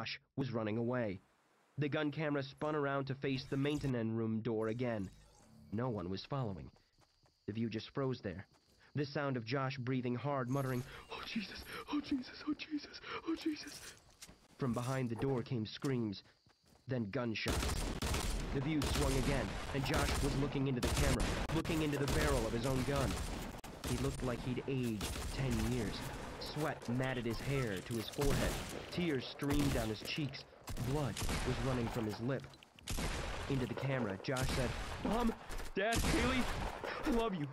Josh was running away. The gun camera spun around to face the maintenance room door again. No one was following. The view just froze there. The sound of Josh breathing hard, muttering, "Oh Jesus, oh Jesus, oh Jesus, oh Jesus." From behind the door came screams, then gunshots. The view swung again, and Josh was looking into the camera, looking into the barrel of his own gun. He looked like he'd aged 10 years. Sweat matted his hair to his forehead. Tears streamed down his cheeks. Blood was running from his lip. Into the camera, Josh said, "Mom, Dad, Haley, I love you.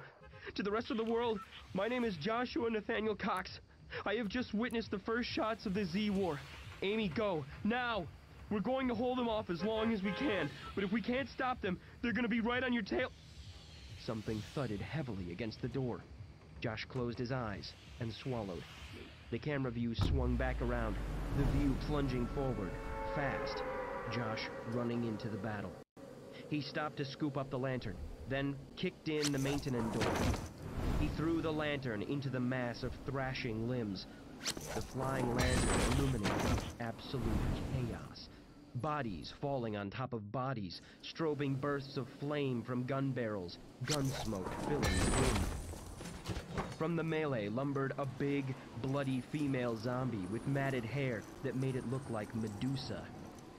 To the rest of the world, my name is Joshua Nathaniel Cox. I have just witnessed the first shots of the Z War. Amy, go, now! We're going to hold them off as long as we can, but if we can't stop them, they're gonna be right on your tail." Something thudded heavily against the door. Josh closed his eyes and swallowed. The camera view swung back around, the view plunging forward, fast, Josh running into the battle. He stopped to scoop up the lantern, then kicked in the maintenance door. He threw the lantern into the mass of thrashing limbs. The flying lantern illuminated absolute chaos. Bodies falling on top of bodies, strobing bursts of flame from gun barrels, gun smoke filling the room. From the melee lumbered a big, bloody female zombie with matted hair that made it look like Medusa.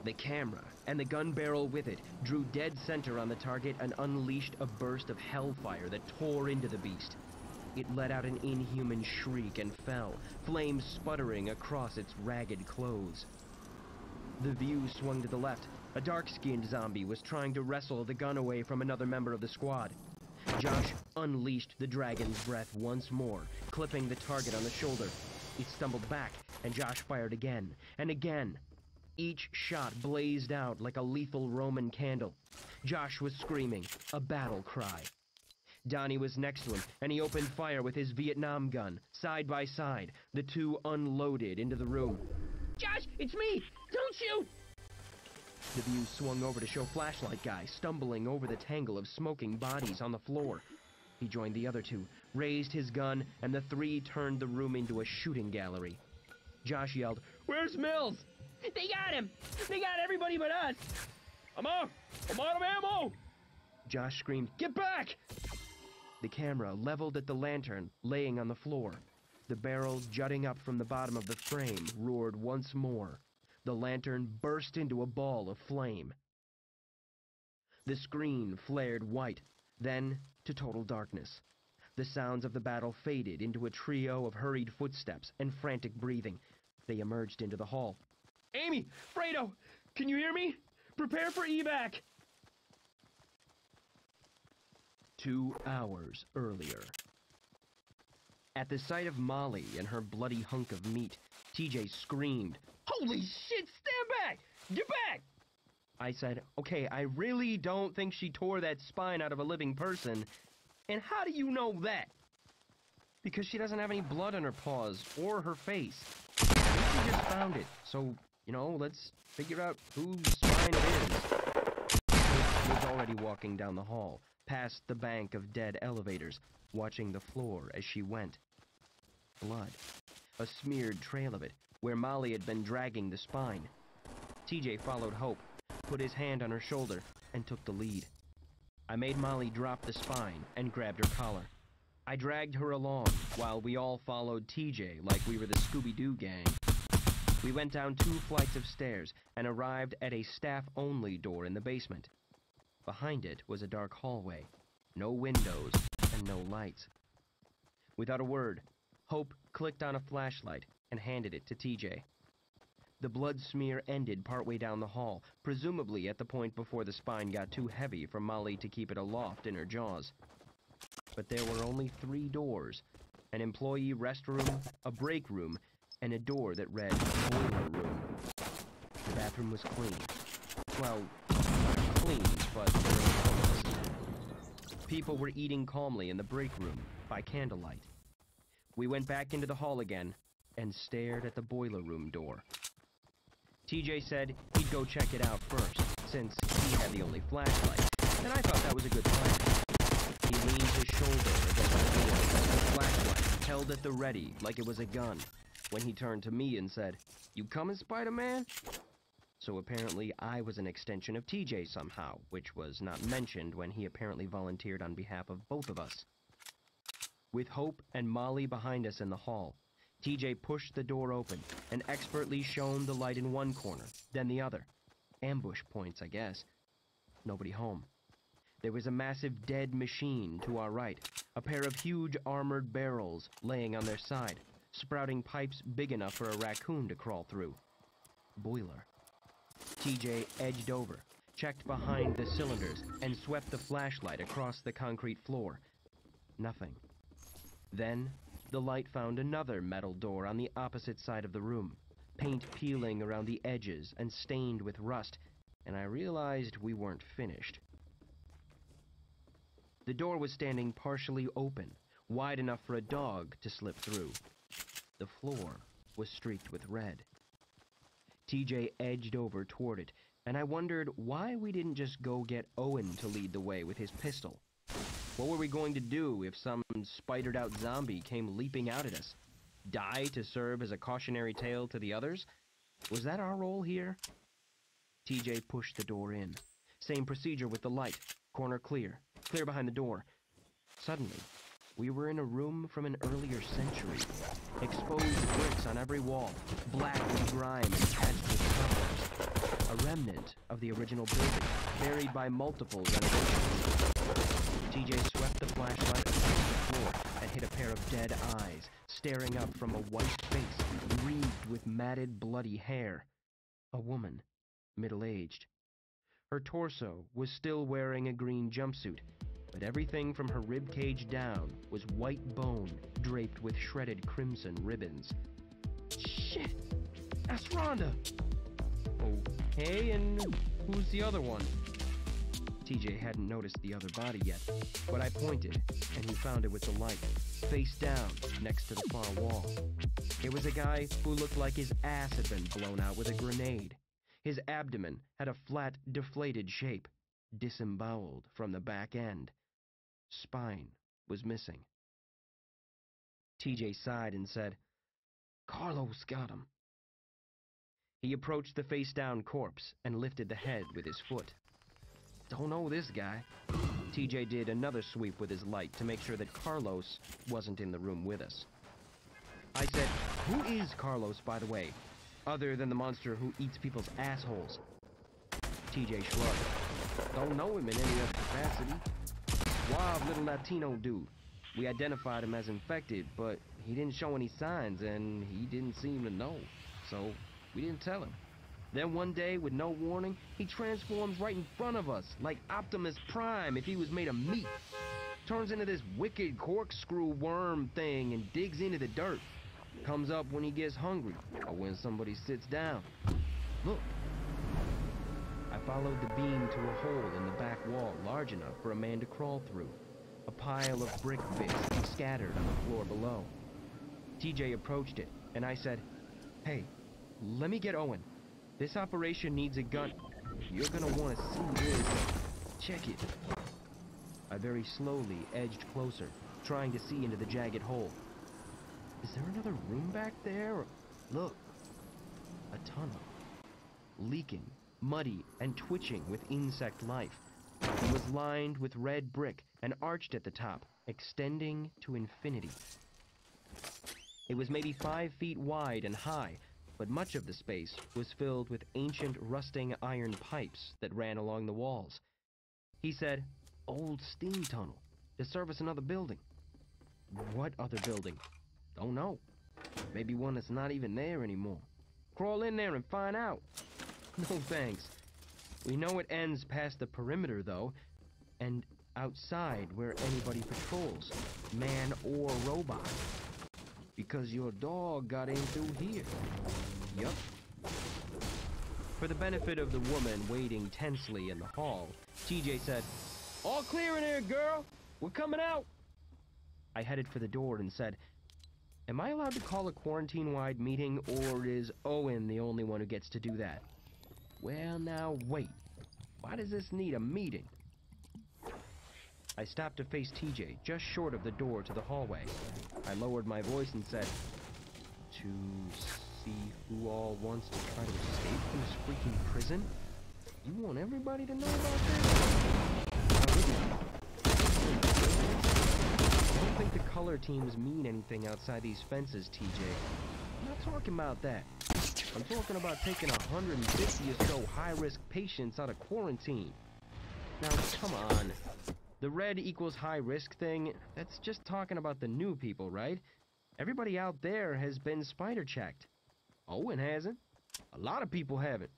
The camera, and the gun barrel with it, drew dead center on the target and unleashed a burst of hellfire that tore into the beast. It let out an inhuman shriek and fell, flames sputtering across its ragged clothes. The view swung to the left. A dark-skinned zombie was trying to wrestle the gun away from another member of the squad. Josh unleashed the dragon's breath once more, clipping the target on the shoulder. It stumbled back, and Josh fired again, and again. Each shot blazed out like a lethal Roman candle. Josh was screaming, a battle cry. Donnie was next to him, and he opened fire with his Vietnam gun, side by side. The two unloaded into the room. "Josh, it's me! Don't shoot!" The view swung over to show Flashlight Guy stumbling over the tangle of smoking bodies on the floor. He joined the other two, raised his gun, and the three turned the room into a shooting gallery. Josh yelled, "Where's Mills?" "They got him! They got everybody but us!" I'm out of ammo!" Josh screamed, "Get back!" The camera leveled at the lantern laying on the floor. The barrel jutting up from the bottom of the frame roared once more. The lantern burst into a ball of flame. The screen flared white, then to total darkness. The sounds of the battle faded into a trio of hurried footsteps and frantic breathing. They emerged into the hall. "Amy! Fredo! Can you hear me? Prepare for evac!" 2 hours earlier. At the sight of Molly and her bloody hunk of meat, TJ screamed, "Holy shit, stand back! Get back!" I said, "Okay, I really don't think she tore that spine out of a living person. And how do you know that?" "Because she doesn't have any blood on her paws or her face. She just found it, so, let's figure out whose spine it is." She was already walking down the hall, past the bank of dead elevators, watching the floor as she went. Blood. A smeared trail of it, where Molly had been dragging the spine. TJ followed Hope, put his hand on her shoulder, and took the lead. I made Molly drop the spine and grabbed her collar. I dragged her along, while we all followed TJ like we were the Scooby-Doo gang. We went down 2 flights of stairs and arrived at a staff-only door in the basement. Behind it was a dark hallway, no windows and no lights. Without a word, Hope clicked on a flashlight and handed it to TJ. The blood smear ended partway down the hall, presumably at the point before the spine got too heavy for Molly to keep it aloft in her jaws. But there were only 3 doors: an employee restroom, a break room, and a door that read boiler room. The bathroom was clean. Well, not clean, but close. People were eating calmly in the break room by candlelight. We went back into the hall again and stared at the boiler room door. TJ said he'd go check it out first, since he had the only flashlight, and I thought that was a good plan. He leaned his shoulder against the door, the flashlight held at the ready like it was a gun. when he turned to me and said, "You coming, Spider-Man?" So apparently I was an extension of TJ somehow, which was not mentioned when he apparently volunteered on behalf of both of us. With Hope and Molly behind us in the hall, TJ pushed the door open and expertly shone the light in one corner, then the other. Ambush points, I guess. Nobody home. There was a massive dead machine to our right, a pair of huge armored barrels laying on their side, sprouting pipes big enough for a raccoon to crawl through. Boiler. TJ edged over, checked behind the cylinders, and swept the flashlight across the concrete floor. Nothing. Then, the light found another metal door on the opposite side of the room, paint peeling around the edges and stained with rust, and I realized we weren't finished. The door was standing partially open, wide enough for a dog to slip through. The floor was streaked with red. TJ edged over toward it, and I wondered why we didn't just go get Owen to lead the way with his pistol. What were we going to do if some spidered-out zombie came leaping out at us? Die to serve as a cautionary tale to the others? Was that our role here? TJ pushed the door in. Same procedure with the light. Corner clear. Clear behind the door. Suddenly, we were in a room from an earlier century. Exposed bricks on every wall, black with grime and patched with cobwebs. A remnant of the original building, buried by multiple renovations. TJ swept the flashlight across the floor and hit a pair of dead eyes, staring up from a white face, wreathed with matted, bloody hair. A woman, middle-aged. Her torso was still wearing a green jumpsuit, but everything from her ribcage down was white bone draped with shredded crimson ribbons. Shit! That's Rhonda! Okay, and who's the other one? TJ hadn't noticed the other body yet, but I pointed, and he found it with the light, face down, next to the far wall. It was a guy who looked like his ass had been blown out with a grenade. His abdomen had a flat, deflated shape, disemboweled from the back end. Spine was missing. TJ sighed and said, "Carlos got him." He approached the face-down corpse and lifted the head with his foot. "Don't know this guy." TJ did another sweep with his light to make sure that Carlos wasn't in the room with us. I said, "Who is Carlos, by the way, other than the monster who eats people's assholes?" TJ shrugged. "Don't know him in any other capacity. Suave little Latino dude. We identified him as infected, but he didn't show any signs, and he didn't seem to know, so we didn't tell him. Then one day, with no warning, he transforms right in front of us, like Optimus Prime if he was made of meat. Turns into this wicked corkscrew worm thing and digs into the dirt. Comes up when he gets hungry, or when somebody sits down. Look." I followed the beam to a hole in the back wall large enough for a man to crawl through. A pile of brick bits scattered on the floor below. TJ approached it, and I said, "Hey, let me get Owen. This operation needs a gun. You're gonna want to see this. Check it." I very slowly edged closer, trying to see into the jagged hole. Is there another room back there? Look. A tunnel. Leaking, muddy, and twitching with insect life. It was lined with red brick and arched at the top, extending to infinity. It was maybe 5 feet wide and high, but much of the space was filled with ancient rusting iron pipes that ran along the walls. He said, "Old steam tunnel, to service another building." What other building? Don't know. Maybe one that's not even there anymore. Crawl in there and find out. No thanks. We know it ends past the perimeter, though, and outside where anybody patrols, man or robot. Because your dog got in through here. Yup. For the benefit of the woman waiting tensely in the hall, TJ said, "All clear in here, girl. We're coming out." I headed for the door and said, "Am I allowed to call a quarantine-wide meeting, or is Owen the only one who gets to do that?" "Well, now, wait. Why does this need a meeting?" I stopped to face TJ, just short of the door to the hallway. I lowered my voice and said, to see who all wants to try to escape from this freaking prison? You want everybody to know about this? I don't think the color teams mean anything outside these fences, TJ. I'm not talking about that. I'm talking about taking 150 or so high-risk patients out of quarantine. Now, come on. The red equals high-risk thing, that's just talking about the new people, right? Everybody out there has been spider-checked. Owen hasn't. A lot of people haven't.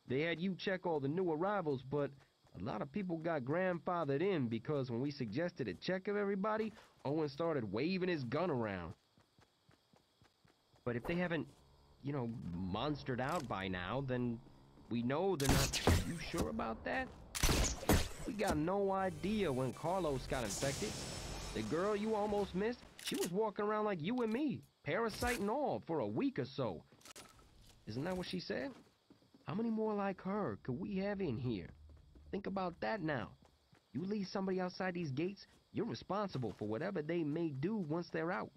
They had you check all the new arrivals, but a lot of people got grandfathered in because when we suggested a check of everybody, Owen started waving his gun around. But if they haven't, you know, monstered out by now, then we know they're not. Are you sure about that? We got no idea when Carlos got infected. The girl you almost missed, she was walking around like you and me, parasite and all, for a week or so. Isn't that what she said? How many more like her could we have in here? Think about that now. You leave somebody outside these gates, you're responsible for whatever they may do once they're out.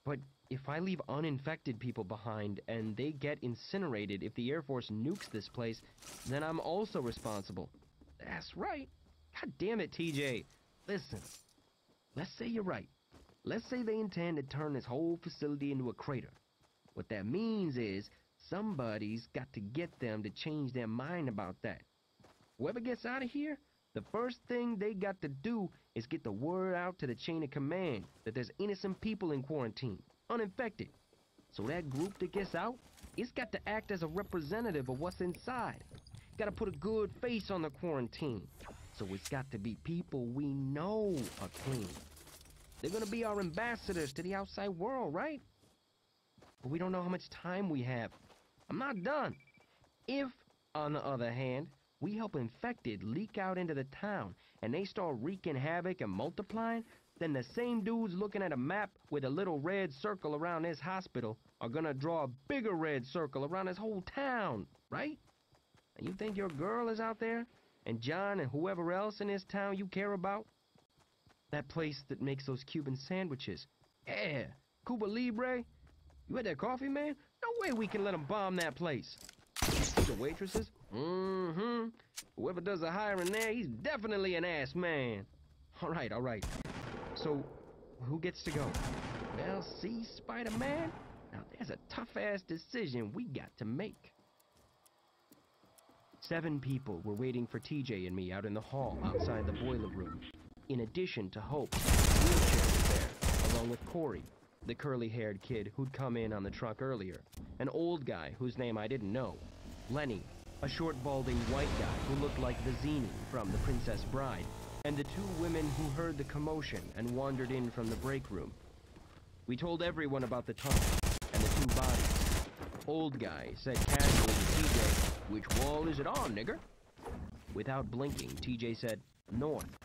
But if I leave uninfected people behind and they get incinerated if the Air Force nukes this place, then I'm also responsible. That's right. God damn it, TJ. Listen, let's say you're right. Let's say they intend to turn this whole facility into a crater. What that means is somebody's got to get them to change their mind about that. Whoever gets out of here, the first thing they got to do is get the word out to the chain of command that there's innocent people in quarantine, uninfected. So that group that gets out, it's got to act as a representative of what's inside. Got to put a good face on the quarantine. So it's got to be people we know are clean. They're gonna be our ambassadors to the outside world, right? But we don't know how much time we have. I'm not done. If, on the other hand, we help infected leak out into the town and they start wreaking havoc and multiplying, then the same dudes looking at a map with a little red circle around this hospital are gonna draw a bigger red circle around this whole town, right? And you think your girl is out there? And John and whoever else in this town you care about? That place that makes those Cuban sandwiches. Yeah, Cuba Libre. You had that coffee, man? No way we can let them bomb that place. You see the waitresses? Mm-hmm. Whoever does the hiring there, he's definitely an ass man. All right. So, who gets to go? Well, see, Spider-Man? Now, there's a tough-ass decision we got to make. 7 people were waiting for TJ and me out in the hall outside the boiler room. In addition to Hope, wheelchair was there, along with Corey, the curly-haired kid who'd come in on the truck earlier, an old guy whose name I didn't know, Lenny, a short, balding white guy who looked like Vizzini from The Princess Bride, and the 2 women who heard the commotion and wandered in from the break room. We told everyone about the tunnel and the 2 bodies. Old guy said casually to TJ, "Which wall is it on, nigger?" Without blinking, TJ said, "North."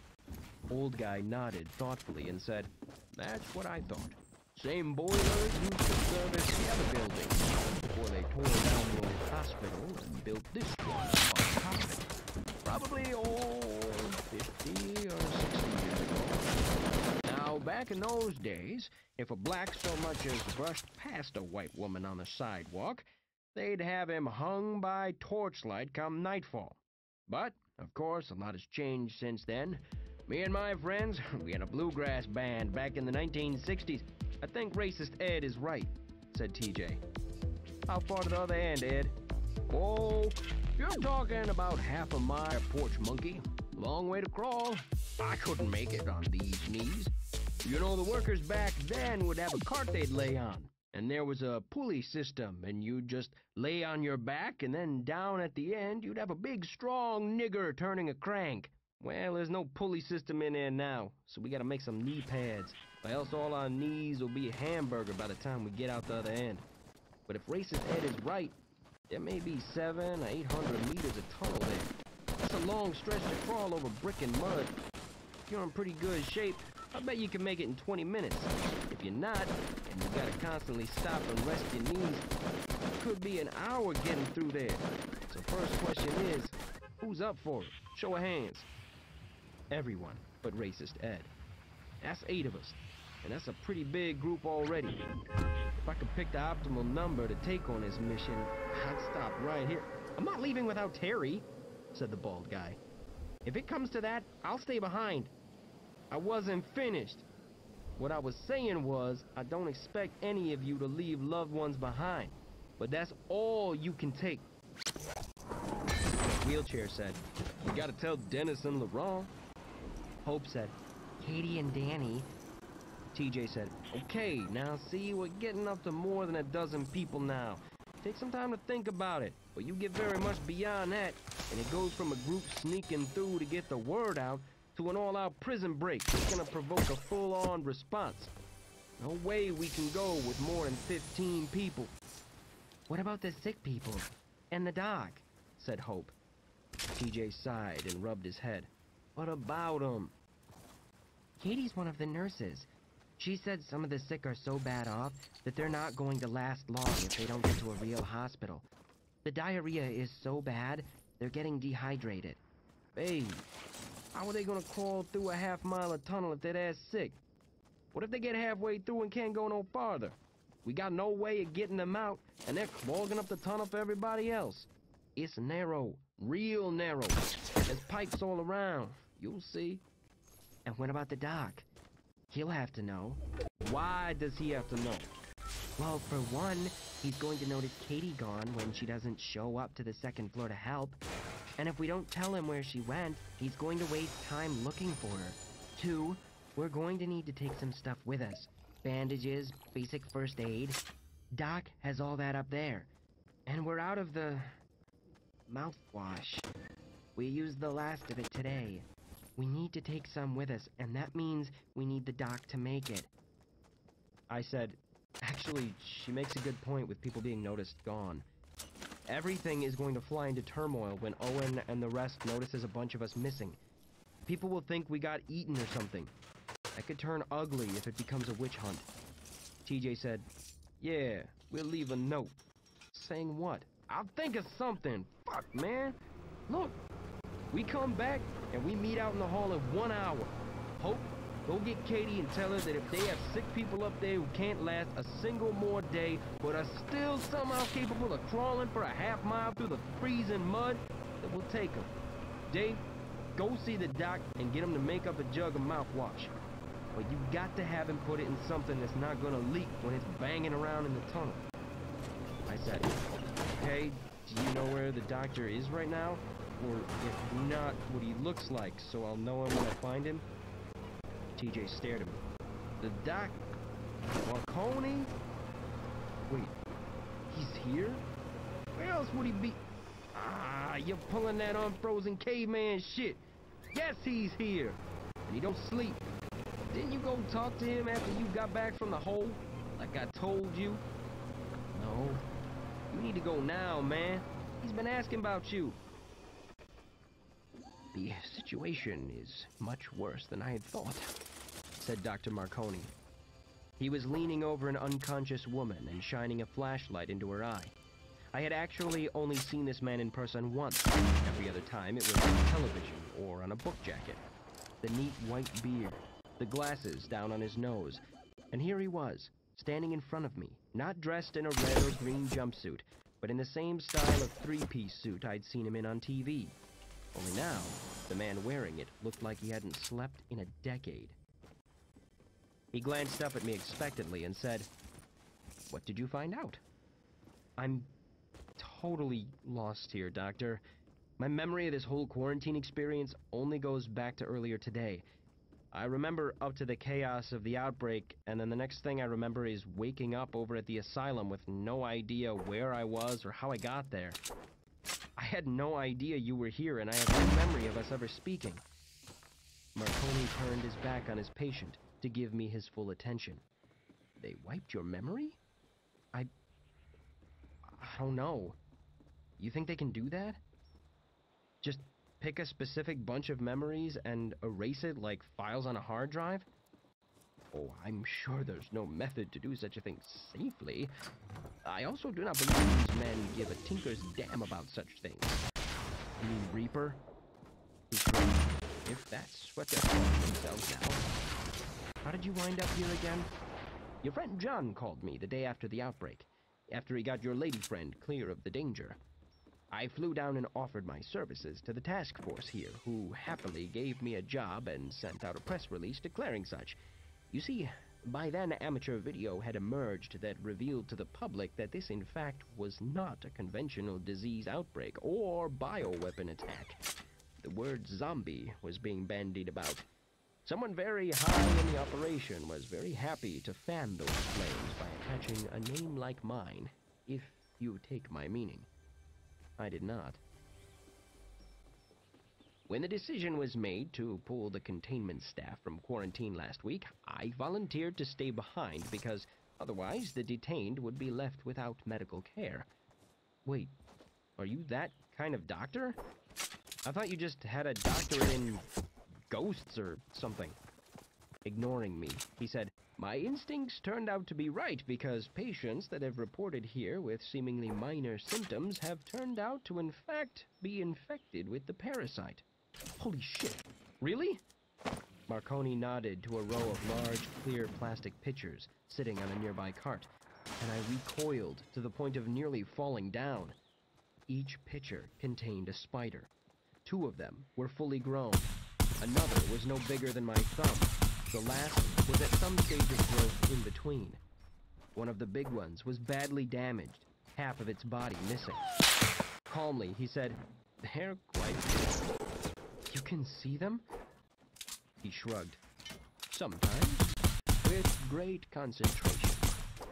Old guy nodded thoughtfully and said, "That's what I thought. Same boilers used to service the other building before they tore down the old hospital and built this one on top of it. Probably, 50 or 60 years ago. Now, back in those days, if a black so much as brushed past a white woman on the sidewalk, they'd have him hung by torchlight come nightfall. But, of course, a lot has changed since then. Me and my friends, we had a bluegrass band back in the 1960s. I think racist Ed is right," said TJ. "How far to the other end, Ed?" "Oh, you're talking about half a mile, porch monkey. Long way to crawl. I couldn't make it on these knees. You know, the workers back then would have a cart they'd lay on. And there was a pulley system, and you'd just lay on your back, and then down at the end, you'd have a big, strong nigger turning a crank. Well, there's no pulley system in there now, so we gotta make some knee pads, or else all our knees will be a hamburger by the time we get out the other end. But if racist Ed is right, there may be 700 or 800 meters of tunnel there. That's a long stretch to crawl over brick and mud. If you're in pretty good shape, I bet you can make it in 20 minutes. If you're not, and you gotta constantly stop and rest your knees, it could be an hour getting through there. So first question is, who's up for it? Show of hands." Everyone but racist Ed. That's 8 of us. and that's a pretty big group already. If I could pick the optimal number to take on this mission, I'd stop right here. I'm not leaving without Terry, said the bald guy. If it comes to that, I'll stay behind. I wasn't finished. What I was saying was, I don't expect any of you to leave loved ones behind, but that's all you can take. Wheelchair said, you gotta tell Dennis and Laurent. Hope said, Katie and Danny. TJ said, okay, now see, we're getting up to more than a dozen people now. Take some time to think about it, but you get very much beyond that, and it goes from a group sneaking through to get the word out to an all-out prison break that's gonna provoke a full-on response. No way we can go with more than 15 people. What about the sick people? And the doc? Said Hope. TJ sighed and rubbed his head. What about them? Katie's one of the nurses. She said some of the sick are so bad off that they're not going to last long if they don't get to a real hospital. The diarrhea is so bad, they're getting dehydrated. Hey, how are they gonna crawl through a half-mile of tunnel if they're that sick? What if they get halfway through and can't go no farther? We got no way of getting them out, and they're clogging up the tunnel for everybody else. It's narrow, real narrow. There's pipes all around. You'll see. And what about the doc? He'll have to know. Why does he have to know? Well, for one, he's going to notice Katie gone when she doesn't show up to the second floor to help. And if we don't tell him where she went, he's going to waste time looking for her. Two, we're going to need to take some stuff with us. Bandages, basic first aid. Doc has all that up there. And we're out of the mouthwash. We used the last of it today. We need to take some with us, and that means we need the doc to make it. I said, actually, she makes a good point with people being noticed gone. Everything is going to fly into turmoil when Owen and the rest notices a bunch of us missing. People will think we got eaten or something. That could turn ugly if it becomes a witch hunt. TJ said, yeah, we'll leave a note. Saying what? I'll think of something. Fuck, man. Look, we come back and we meet out in the hall in 1 hour. Hope, go get Katie and tell her that if they have sick people up there who can't last a single more day, but are still somehow capable of crawling for a half-mile through the freezing mud, then we'll take them. Dave, go see the doc and get him to make up a jug of mouthwash. But you got to have him put it in something that's not gonna leak when it's banging around in the tunnel. I said, okay, do you know where the doctor is right now? Or if not, what he looks like, so I'll know him when I find him? TJ stared at me. The doc? Marconi? Wait, he's here? Where else would he be? Ah, you're pulling that unfrozen caveman shit. Yes, he's here. And he don't sleep. Didn't you go talk to him after you got back from the hole? Like I told you? No. You need to go now, man. He's been asking about you. The situation is much worse than I had thought, said Dr. Marconi. He was leaning over an unconscious woman and shining a flashlight into her eye. I had actually only seen this man in person once. Every other time it was on television or on a book jacket. The neat white beard, the glasses down on his nose, and here he was, standing in front of me, not dressed in a red or green jumpsuit, but in the same style of three-piece suit I'd seen him in on TV. Only now, the man wearing it looked like he hadn't slept in a decade. He glanced up at me expectantly and said, "What did you find out?" "I'm totally lost here, Doctor. My memory of this whole quarantine experience only goes back to earlier today. I remember up to the chaos of the outbreak, and then the next thing I remember is waking up over at the asylum with no idea where I was or how I got there. I had no idea you were here, and I have no memory of us ever speaking." Marconi turned his back on his patient to give me his full attention. "They wiped your memory? I don't know. You think they can do that? Just pick a specific bunch of memories and erase it like files on a hard drive? Oh, I'm sure there's no method to do such a thing safely. I also do not believe these men give a tinker's damn about such things." "You mean Reaper?" He grinned. "If that's what they're calling themselves now." How did you wind up here again? Your friend John called me the day after the outbreak, after he got your lady friend clear of the danger. I flew down and offered my services to the task force here, who happily gave me a job and sent out a press release declaring such. You see, by then amateur video had emerged that revealed to the public that this in fact was not a conventional disease outbreak or bioweapon attack. The word zombie was being bandied about. Someone very high in the operation was very happy to fan those flames by attaching a name like mine, if you take my meaning. I did not. When the decision was made to pull the containment staff from quarantine last week, I volunteered to stay behind because otherwise the detained would be left without medical care. Wait, are you that kind of doctor? I thought you just had a doctorate in ghosts or something. Ignoring me, he said, "My instincts turned out to be right because patients that have reported here with seemingly minor symptoms have turned out to in fact be infected with the parasite." Holy shit. Really? Marconi nodded to a row of large, clear plastic pitchers sitting on a nearby cart, and I recoiled to the point of nearly falling down. Each pitcher contained a spider. 2 of them were fully grown. Another was no bigger than my thumb. The last was at some stage of growth in between. One of the big ones was badly damaged, half of its body missing. Calmly, he said, "They're quite good. You can see them?" He shrugged. "Sometimes, with great concentration.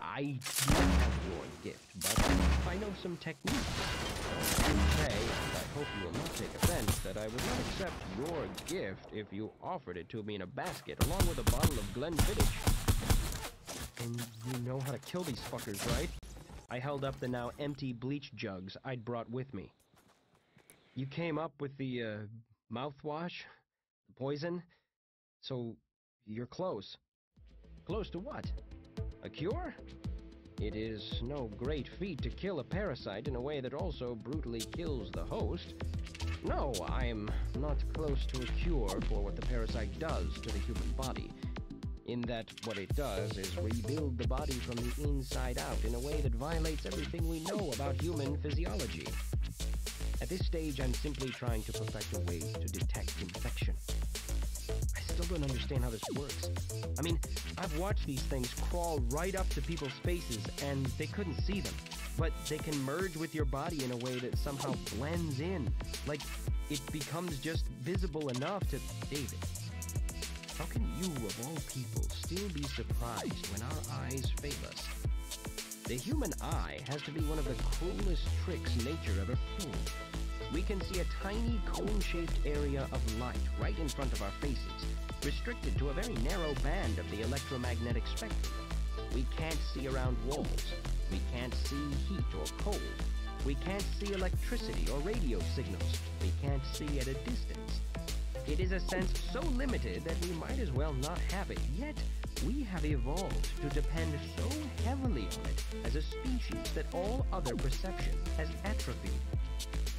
I do have your gift, but I know some techniques. Okay, I hope you will not take offense that I would not accept your gift if you offered it to me in a basket along with a bottle of Glenfiddich." "And you know how to kill these fuckers, right?" I held up the now empty bleach jugs I'd brought with me. "You came up with the, mouthwash? The poison? So, you're close." "Close to what? A cure? It is no great feat to kill a parasite in a way that also brutally kills the host. No, I'm not close to a cure for what the parasite does to the human body, in that what it does is rebuild the body from the inside out in a way that violates everything we know about human physiology. At this stage, I'm simply trying to perfect a way to detect infection. I still don't understand how this works. I mean, I've watched these things crawl right up to people's faces, and they couldn't see them. But they can merge with your body in a way that somehow blends in. Like, it becomes just visible enough to... David, how can you, of all people, still be surprised when our eyes fail us? The human eye has to be one of the cruelest tricks nature ever pulled. We can see a tiny cone-shaped area of light right in front of our faces, restricted to a very narrow band of the electromagnetic spectrum. We can't see around walls. We can't see heat or cold. We can't see electricity or radio signals. We can't see at a distance. It is a sense so limited that we might as well not have it, yet we have evolved to depend so heavily on it as a species that all other perception has atrophied.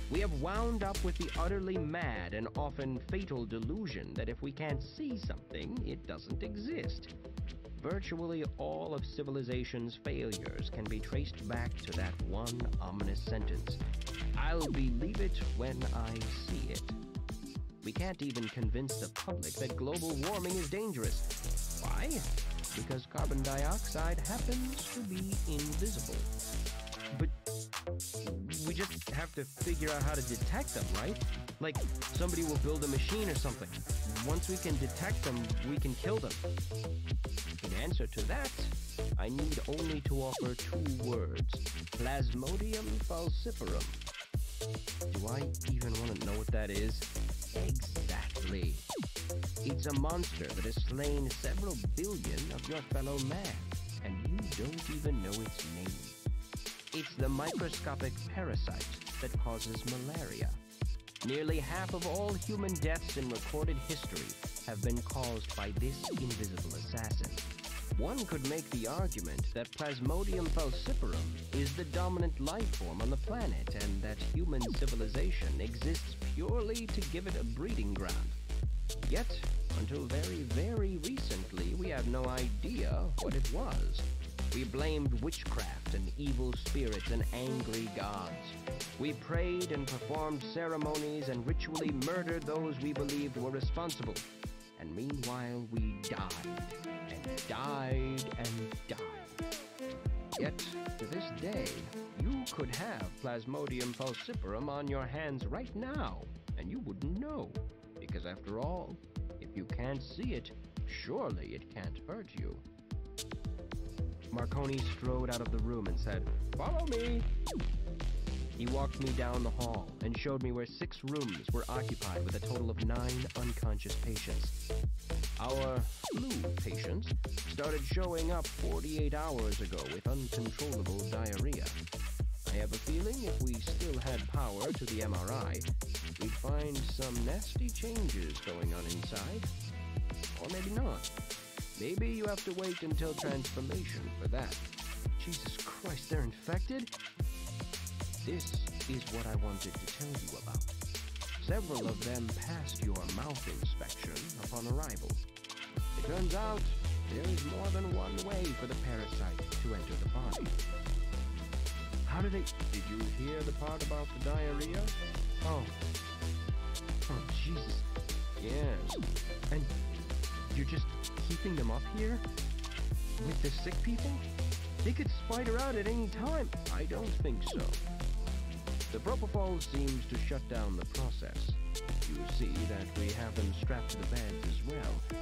We have wound up with the utterly mad and often fatal delusion that if we can't see something, it doesn't exist. Virtually all of civilization's failures can be traced back to that one ominous sentence: "I'll believe it when I see it." We can't even convince the public that global warming is dangerous. Why? Because carbon dioxide happens to be invisible. But we just have to figure out how to detect them, right? Like, somebody will build a machine or something. Once we can detect them, we can kill them. In answer to that, I need only to offer 2 words: Plasmodium falciparum. Do I even want to know what that is? Exactly. It's a monster that has slain several billion of your fellow man, and you don't even know its name. It's the microscopic parasite that causes malaria. Nearly half of all human deaths in recorded history have been caused by this invisible assassin. One could make the argument that Plasmodium falciparum is the dominant life form on the planet, and that human civilization exists purely to give it a breeding ground. Yet, Until very, very recently, we had no idea what it was. We blamed witchcraft and evil spirits and angry gods. We prayed and performed ceremonies and ritually murdered those we believed were responsible. And meanwhile, we died and died and died. Yet, to this day, you could have Plasmodium falciparum on your hands right now, and you wouldn't know. Because after all, if you can't see it, surely it can't hurt you. Marconi strode out of the room and said, "Follow me." He walked me down the hall and showed me where 6 rooms were occupied with a total of 9 unconscious patients. Our flu patients started showing up 48 hours ago with uncontrollable diarrhea. I have a feeling if we still had power to the MRI, we'd find some nasty changes going on inside. Or maybe not. Maybe you have to wait until transformation for that. Jesus Christ, they're infected? This is what I wanted to tell you about. Several of them passed your mouth inspection upon arrival. It turns out there is more than one way for the parasite to enter the body. How did they... Did you hear the part about the diarrhea? Oh, Jesus. Yes. And you're just keeping them up here? With the sick people? They could spider out at any time. I don't think so. The propofol seems to shut down the process. You see that we have them strapped to the beds as well.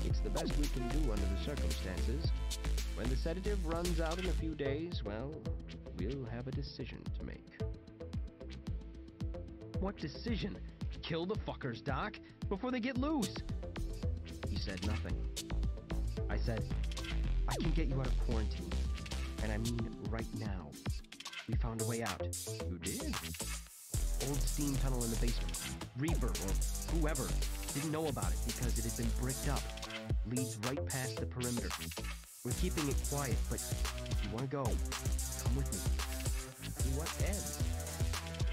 It's the best we can do under the circumstances. When the sedative runs out in a few days, well, we'll have a decision to make. What decision? Kill the fuckers, Doc, before they get loose. He said nothing. I said, I can get you out of quarantine. And I mean right now. We found a way out. You did? Old steam tunnel in the basement. Reaper, or whoever, didn't know about it because it had been bricked up. Leads right past the perimeter. We're keeping it quiet, but if you want to go, come with me. To what end?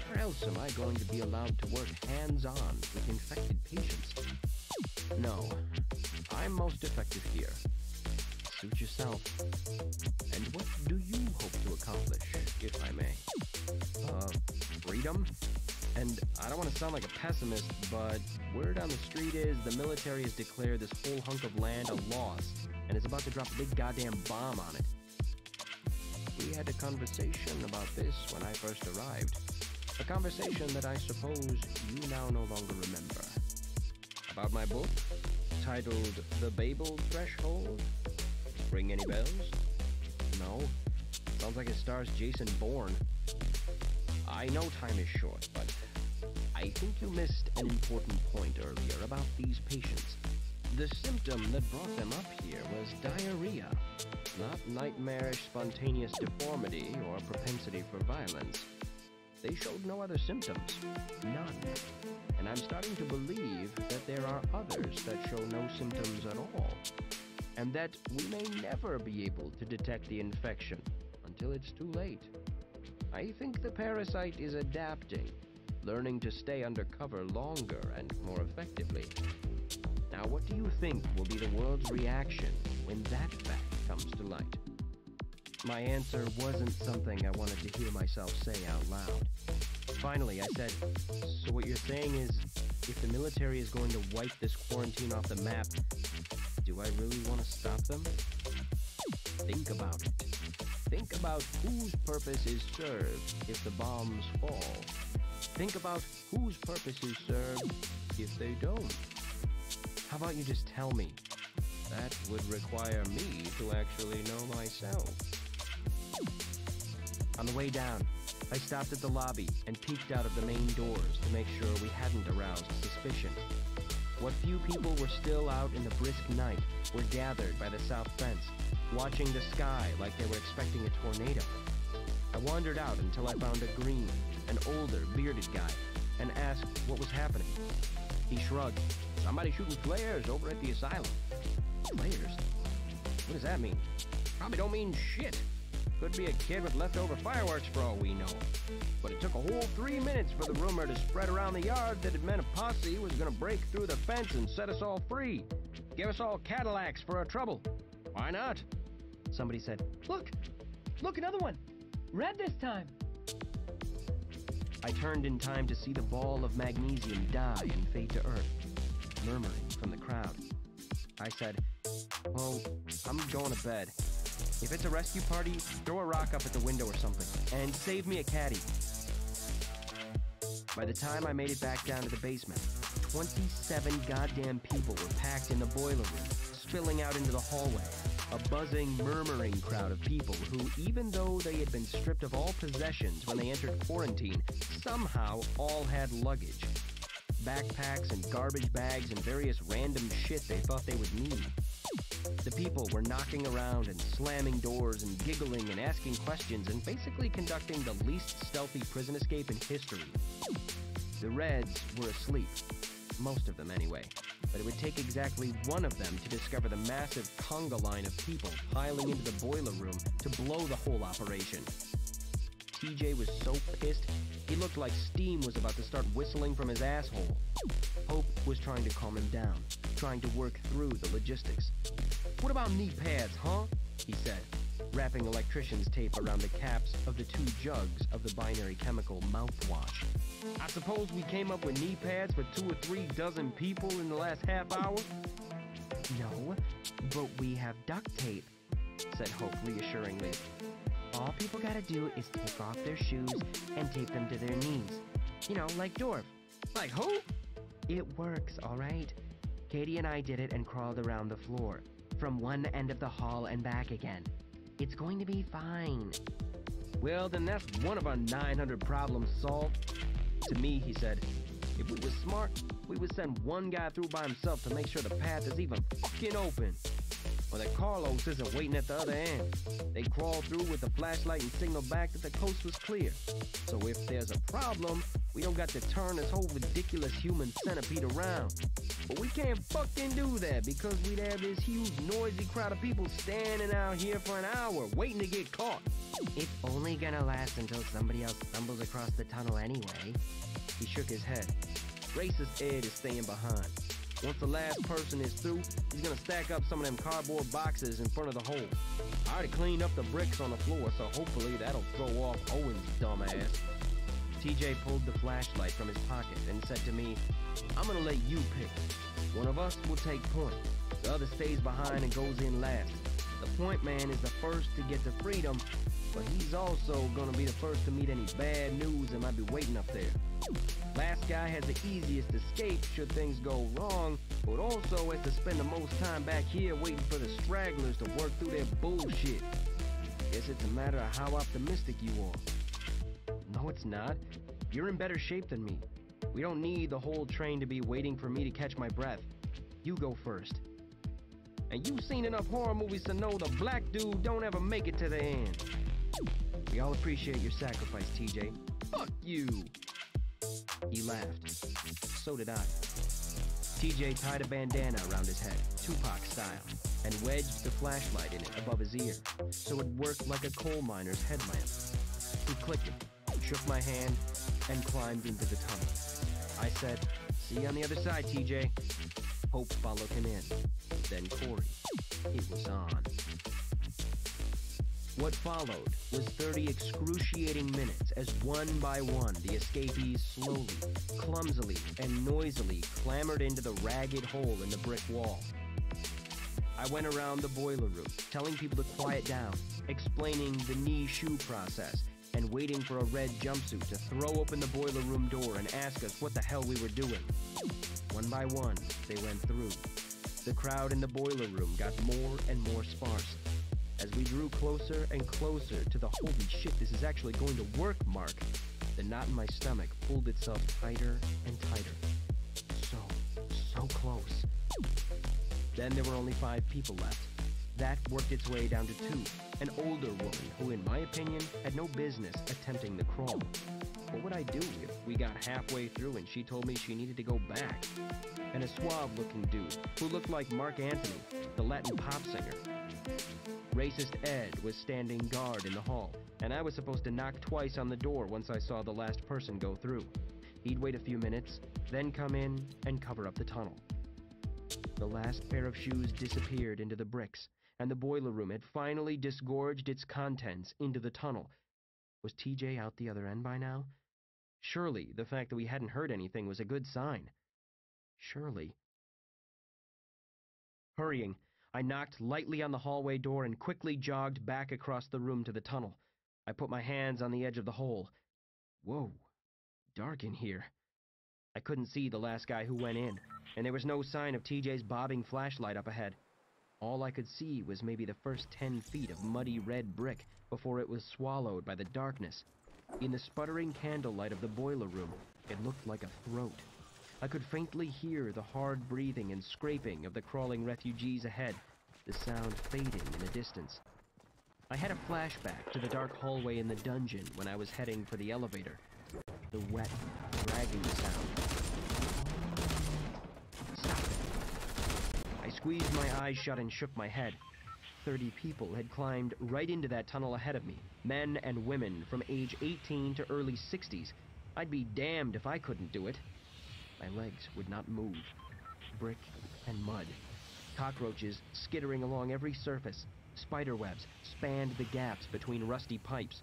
Where else am I going to be allowed to work hands-on with infected patients? No, I'm most effective here. Suit yourself. And what do you hope to accomplish, if I may? Freedom? And I don't want to sound like a pessimist, but word on the street is the military has declared this whole hunk of land a loss, and is about to drop a big goddamn bomb on it. We had a conversation about this when I first arrived. A conversation that I suppose you now no longer remember. About my book, titled The Babel Threshold? Ring any bells? No. Sounds like it stars Jason Bourne. I know time is short, but I think you missed an important point earlier about these patients. The symptom that brought them up here was diarrhea, not nightmarish spontaneous deformity or propensity for violence. They showed no other symptoms. None. And I'm starting to believe that there are others that show no symptoms at all. And that we may never be able to detect the infection until it's too late. I think the parasite is adapting, learning to stay under cover longer and more effectively. Now, what do you think will be the world's reaction when that fact comes to light? My answer wasn't something I wanted to hear myself say out loud. Finally, I said, so what you're saying is, if the military is going to wipe this quarantine off the map, do I really want to stop them? Think about it. Think about whose purpose is served if the bombs fall. Think about whose purpose is served if they don't. How about you just tell me? That would require me to actually know myself. On the way down, I stopped at the lobby and peeked out of the main doors to make sure we hadn't aroused suspicion. What few people were still out in the brisk night were gathered by the south fence, watching the sky like they were expecting a tornado. I wandered out until I found a green, an older, bearded guy, and asked what was happening. He shrugged. Somebody shooting flares over at the asylum. Flares? What does that mean? Probably don't mean shit. Could be a kid with leftover fireworks for all we know. But it took a whole 3 minutes for the rumor to spread around the yard that it meant a posse was gonna break through the fence and set us all free. Give us all Cadillacs for our trouble. Why not? Somebody said, Look! Look, another one! Red this time! I turned in time to see the ball of magnesium die and fade to earth, murmuring from the crowd. I said, well, I'm going to bed. If it's a rescue party, throw a rock up at the window or something, and save me a caddy. By the time I made it back down to the basement, 27 goddamn people were packed in the boiler room, spilling out into the hallway. A buzzing, murmuring crowd of people who, even though they had been stripped of all possessions when they entered quarantine, somehow all had luggage. Backpacks and garbage bags and various random shit they thought they would need. The people were knocking around and slamming doors and giggling and asking questions and basically conducting the least stealthy prison escape in history. The Reds were asleep. Most of them anyway. But it would take exactly one of them to discover the massive conga line of people piling into the boiler room to blow the whole operation. TJ was so pissed, he looked like steam was about to start whistling from his asshole. Hope was trying to calm him down, trying to work through the logistics. What about knee pads, huh? He said, wrapping electrician's tape around the caps of the 2 jugs of the binary chemical mouthwash. I suppose we came up with knee pads for 2 or 3 dozen people in the last half hour? No, but we have duct tape, said Hope reassuringly. All people gotta do is take off their shoes and tape them to their knees. You know, like Dorf. Like who? It works, all right? Katie and I did it and crawled around the floor, from one end of the hall and back again. It's going to be fine. Well, then that's one of our 900 problems solved. To me, he said, if we were smart, we would send one guy through by himself to make sure the path is even fucking open. Or that Carlos isn't waiting at the other end. They crawl through with the flashlight and signal back that the coast was clear. So if there's a problem, we don't got to turn this whole ridiculous human centipede around. But we can't fucking do that because we'd have this huge noisy crowd of people standing out here for an hour waiting to get caught. It's only gonna last until somebody else stumbles across the tunnel anyway. He shook his head. Racist Ed is staying behind. Once the last person is through, he's gonna stack up some of them cardboard boxes in front of the hole. I already cleaned up the bricks on the floor, so hopefully that'll throw off Owen's dumbass. TJ pulled the flashlight from his pocket and said to me, I'm gonna let you pick. One of us will take point. The other stays behind and goes in last. The point man is the first to get to freedom, but he's also gonna be the first to meet any bad news that might be waiting up there. Last guy has the easiest escape should things go wrong, but also has to spend the most time back here waiting for the stragglers to work through their bullshit. Guess it's a matter of how optimistic you are. No, it's not. You're in better shape than me. We don't need the whole train to be waiting for me to catch my breath. You go first. And you've seen enough horror movies to know the black dude don't ever make it to the end. We all appreciate your sacrifice, TJ. Fuck you! He laughed. So did I. TJ tied a bandana around his head, Tupac style, and wedged the flashlight in it above his ear, so it worked like a coal miner's headlamp. He clicked it, shook my hand, and climbed into the tunnel. I said, see you on the other side, TJ. Hope followed him in. Then Corey. It was on. What followed was 30 excruciating minutes as one by one the escapees slowly, clumsily, and noisily clambered into the ragged hole in the brick wall. I went around the boiler room, telling people to quiet down, explaining the knee shoe process, and waiting for a red jumpsuit to throw open the boiler room door and ask us what the hell we were doing. One by one, they went through. The crowd in the boiler room got more and more sparse. As we drew closer and closer to the holy shit, this is actually going to work mark, the knot in my stomach pulled itself tighter and tighter. So close. Then there were only 5 people left. That worked its way down to 2. An older woman who, in my opinion, had no business attempting the crawl. What would I do if we got halfway through and she told me she needed to go back? And a suave-looking dude who looked like Mark Anthony, the Latin pop singer. Racist Ed was standing guard in the hall, and I was supposed to knock twice on the door once I saw the last person go through. He'd wait a few minutes, then come in and cover up the tunnel. The last pair of shoes disappeared into the bricks, and the boiler room had finally disgorged its contents into the tunnel. Was TJ out the other end by now? Surely the fact that we hadn't heard anything was a good sign. Surely. Hurrying, I knocked lightly on the hallway door and quickly jogged back across the room to the tunnel. I put my hands on the edge of the hole. Whoa, dark in here. I couldn't see the last guy who went in, and there was no sign of TJ's bobbing flashlight up ahead. All I could see was maybe the first 10 feet of muddy red brick before it was swallowed by the darkness. In the sputtering candlelight of the boiler room, it looked like a throat. I could faintly hear the hard breathing and scraping of the crawling refugees ahead, the sound fading in the distance. I had a flashback to the dark hallway in the dungeon when I was heading for the elevator. The wet, dragging sound. Stop it. I squeezed my eyes shut and shook my head. 30 people had climbed right into that tunnel ahead of me, men and women from age 18 to early 60s. I'd be damned if I couldn't do it. My legs would not move. Brick and mud. Cockroaches skittering along every surface. Spiderwebs spanned the gaps between rusty pipes.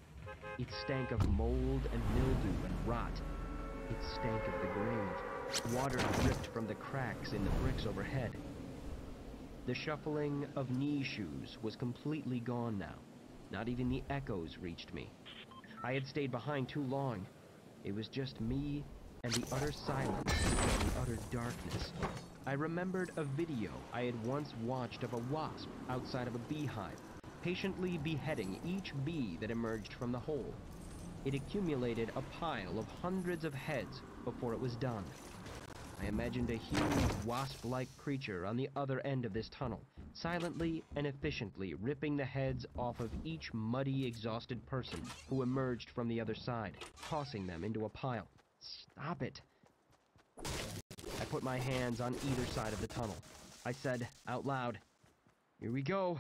It stank of mold and mildew and rot. It stank of the grave. Water dripped from the cracks in the bricks overhead. The shuffling of knee shoes was completely gone now. Not even the echoes reached me. I had stayed behind too long. It was just me and the utter silence and the utter darkness. I remembered a video I had once watched of a wasp outside of a beehive, patiently beheading each bee that emerged from the hole. It accumulated a pile of hundreds of heads before it was done. I imagined a huge wasp-like creature on the other end of this tunnel, silently and efficiently ripping the heads off of each muddy, exhausted person who emerged from the other side, tossing them into a pile. Stop it. I put my hands on either side of the tunnel. I said, out loud, "Here we go."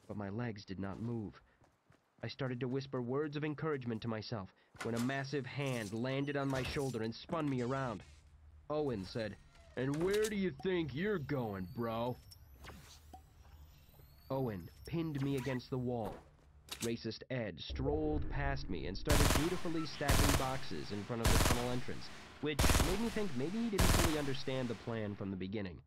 But my legs did not move. I started to whisper words of encouragement to myself when a massive hand landed on my shoulder and spun me around. Owen said, "And where do you think you're going, bro?" Owen pinned me against the wall. Racist Ed strolled past me and started dutifully stacking boxes in front of the tunnel entrance, which made me think maybe he didn't fully understand the plan from the beginning.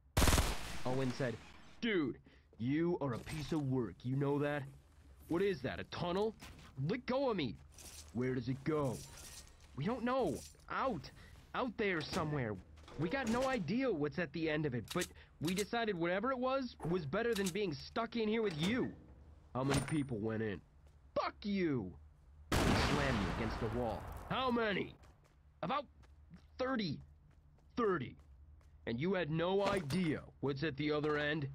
Owen said, "Dude, you are a piece of work, you know that? What is that, a tunnel? Let go of me." "Where does it go?" "We don't know. Out there somewhere. We got no idea what's at the end of it, but we decided whatever it was better than being stuck in here with you." "How many people went in?" "Fuck you!" He slammed me against the wall. "How many?" "About 30. 30. And you had no idea what's at the other end?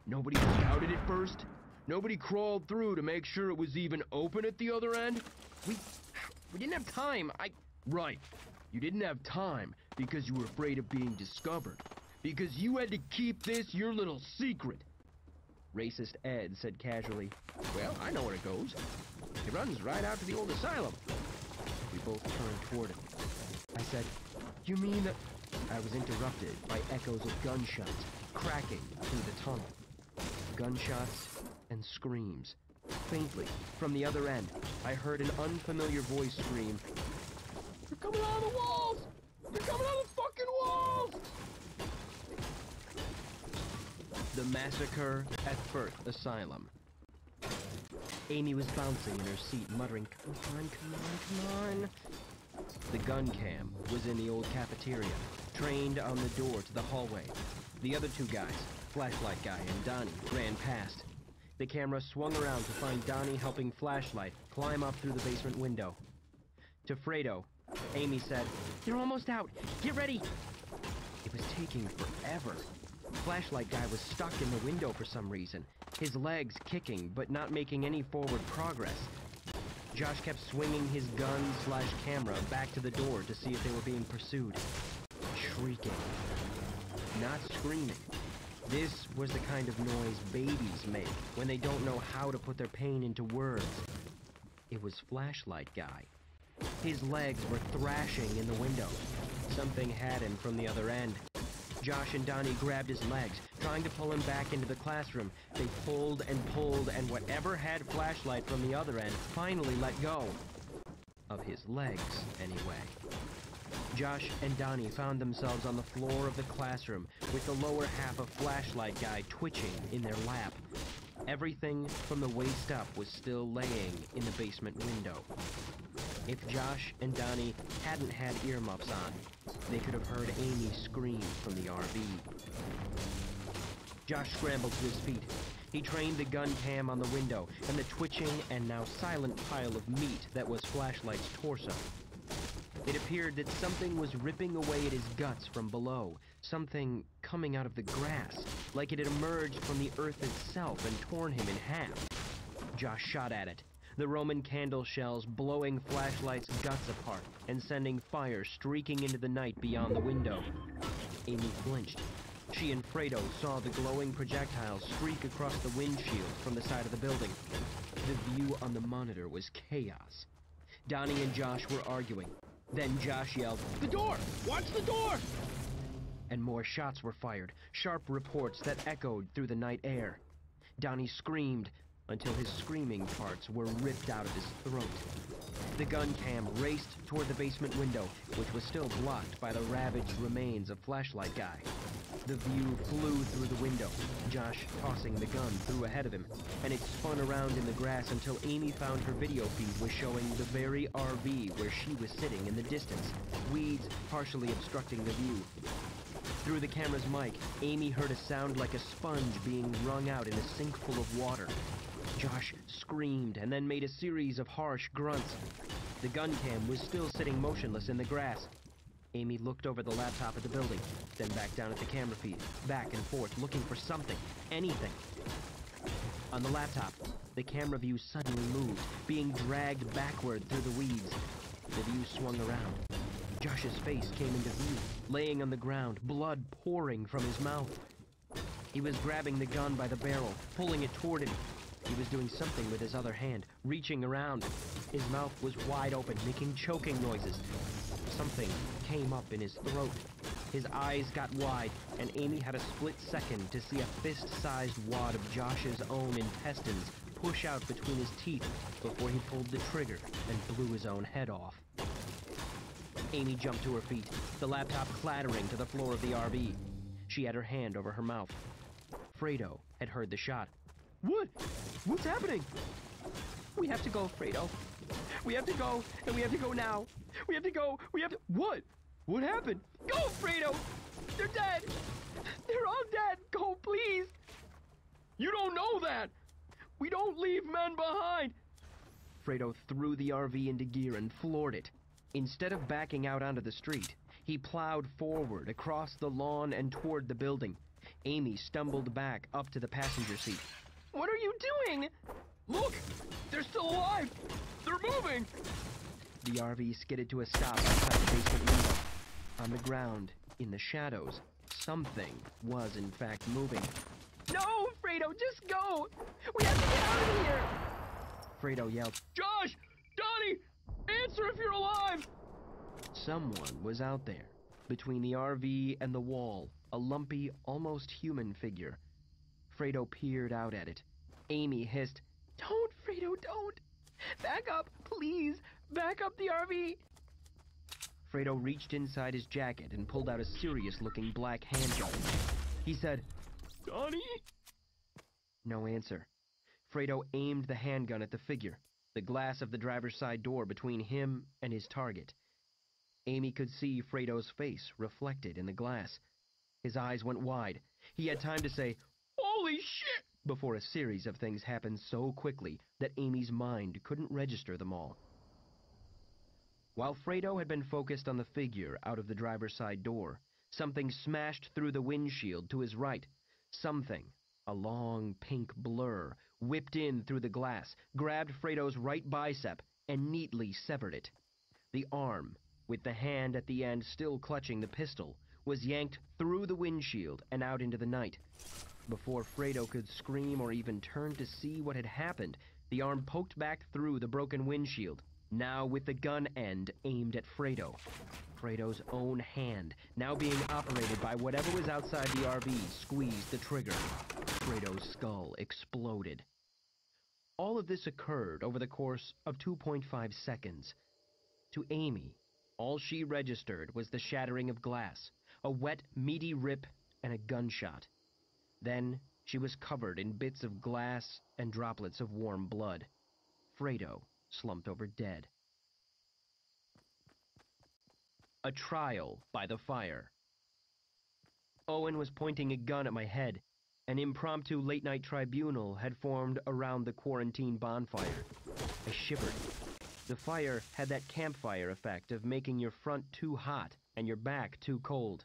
Nobody scouted it first? Nobody crawled through to make sure it was even open at the other end? We didn't have time. Right. You didn't have time because you were afraid of being discovered. Because you had to keep this your little secret." Racist Ed said casually, "Well, I know where it goes. It runs right out to the old asylum." We both turned toward him. I said, "You mean that—" I was interrupted by echoes of gunshots cracking through the tunnel. Gunshots and screams. Faintly, from the other end, I heard an unfamiliar voice scream, "They're coming out of the walls! They're coming out of the fucking walls!" The Massacre at Firth Asylum. Amy was bouncing in her seat, muttering, "Come on, come on, come on." The gun cam was in the old cafeteria, trained on the door to the hallway. The other two guys, Flashlight Guy and Donnie, ran past. The camera swung around to find Donnie helping Flashlight climb up through the basement window. To Fredo, Amy said, "They're almost out. Get ready." It was taking forever. Flashlight Guy was stuck in the window for some reason, his legs kicking but not making any forward progress. Josh kept swinging his gun/camera back to the door to see if they were being pursued. Shrieking. Not screaming. This was the kind of noise babies make when they don't know how to put their pain into words. It was Flashlight Guy. His legs were thrashing in the window. Something had him from the other end. Josh and Donnie grabbed his legs, trying to pull him back into the classroom. They pulled, and whatever had Flashlight from the other end finally let go. Of his legs, anyway. Josh and Donnie found themselves on the floor of the classroom, with the lower half of Flashlight Guy twitching in their lap. Everything from the waist up was still laying in the basement window. If Josh and Donnie hadn't had earmuffs on, they could have heard Amy scream from the RV. Josh scrambled to his feet. He trained the gun cam on the window and the twitching and now silent pile of meat that was Flashlight's torso. It appeared that something was ripping away at his guts from below, something coming out of the grass, like it had emerged from the earth itself and torn him in half. Josh shot at it, the Roman candle shells blowing Flashlight's guts apart and sending fire streaking into the night beyond the window. Amy flinched. She and Fredo saw the glowing projectiles streak across the windshield from the side of the building. The view on the monitor was chaos. Donnie and Josh were arguing. Then Josh yelled, "The door! Watch the door!" And more shots were fired, sharp reports that echoed through the night air. Donnie screamed until his screaming parts were ripped out of his throat. The gun cam raced toward the basement window, which was still blocked by the ravaged remains of Flashlight Guy. The view flew through the window, Josh tossing the gun through ahead of him, and it spun around in the grass until Amy found her video feed was showing the very RV where she was sitting in the distance, weeds partially obstructing the view. Through the camera's mic, Amy heard a sound like a sponge being wrung out in a sink full of water. Josh screamed and then made a series of harsh grunts. The gun cam was still sitting motionless in the grass. Amy looked over the laptop at the building, then back down at the camera feed, back and forth, looking for something, anything. On the laptop, the camera view suddenly moved, being dragged backward through the weeds. The view swung around. Josh's face came into view, laying on the ground, blood pouring from his mouth. He was grabbing the gun by the barrel, pulling it toward him. He was doing something with his other hand, reaching around. His mouth was wide open, making choking noises. Something came up in his throat. His eyes got wide, and Amy had a split second to see a fist-sized wad of Josh's own intestines push out between his teeth before he pulled the trigger and blew his own head off. Amy jumped to her feet, the laptop clattering to the floor of the RV. She had her hand over her mouth. Fredo had heard the shot. "What? What's happening?" "We have to go, Fredo. We have to go, and we have to go now. We have to go. We have to..." "What? What happened?" "Go, Fredo! They're dead! They're all dead! Go, please!" "You don't know that! We don't leave men behind!" Fredo threw the RV into gear and floored it. Instead of backing out onto the street, he plowed forward across the lawn and toward the building. Amy stumbled back up to the passenger seat. "What are you doing?" "Look! They're still alive! They're moving!" The RV skidded to a stop outside the basement window. On the ground, in the shadows, something was in fact moving. "No, Fredo, just go! We have to get out of here!" Fredo yelled, "Josh! Donnie! Answer if you're alive!" Someone was out there, between the RV and the wall, a lumpy, almost human figure. Fredo peered out at it. Amy hissed, "Don't, Fredo, don't! Back up, please! Back up the RV!" Fredo reached inside his jacket and pulled out a serious-looking black handgun. He said, "Donnie?" No answer. Fredo aimed the handgun at the figure, the glass of the driver's side door between him and his target. Amy could see Fredo's face reflected in the glass. His eyes went wide. He had time to say, "Holy shit!" before a series of things happened so quickly that Amy's mind couldn't register them all. While Fredo had been focused on the figure out of the driver's side door, something smashed through the windshield to his right. Something, a long pink blur, whipped in through the glass, grabbed Fredo's right bicep, and neatly severed it. The arm, with the hand at the end still clutching the pistol, was yanked through the windshield and out into the night. Before Fredo could scream or even turn to see what had happened, the arm poked back through the broken windshield, now with the gun end aimed at Fredo. Fredo's own hand, now being operated by whatever was outside the RV, squeezed the trigger. Fredo's skull exploded. All of this occurred over the course of 2.5 seconds. To Amy, all she registered was the shattering of glass, a wet, meaty rip, and a gunshot. Then she was covered in bits of glass and droplets of warm blood. Fredo slumped over dead. A trial by the fire. Owen was pointing a gun at my head. An impromptu late-night tribunal had formed around the quarantine bonfire. I shivered. The fire had that campfire effect of making your front too hot and your back too cold.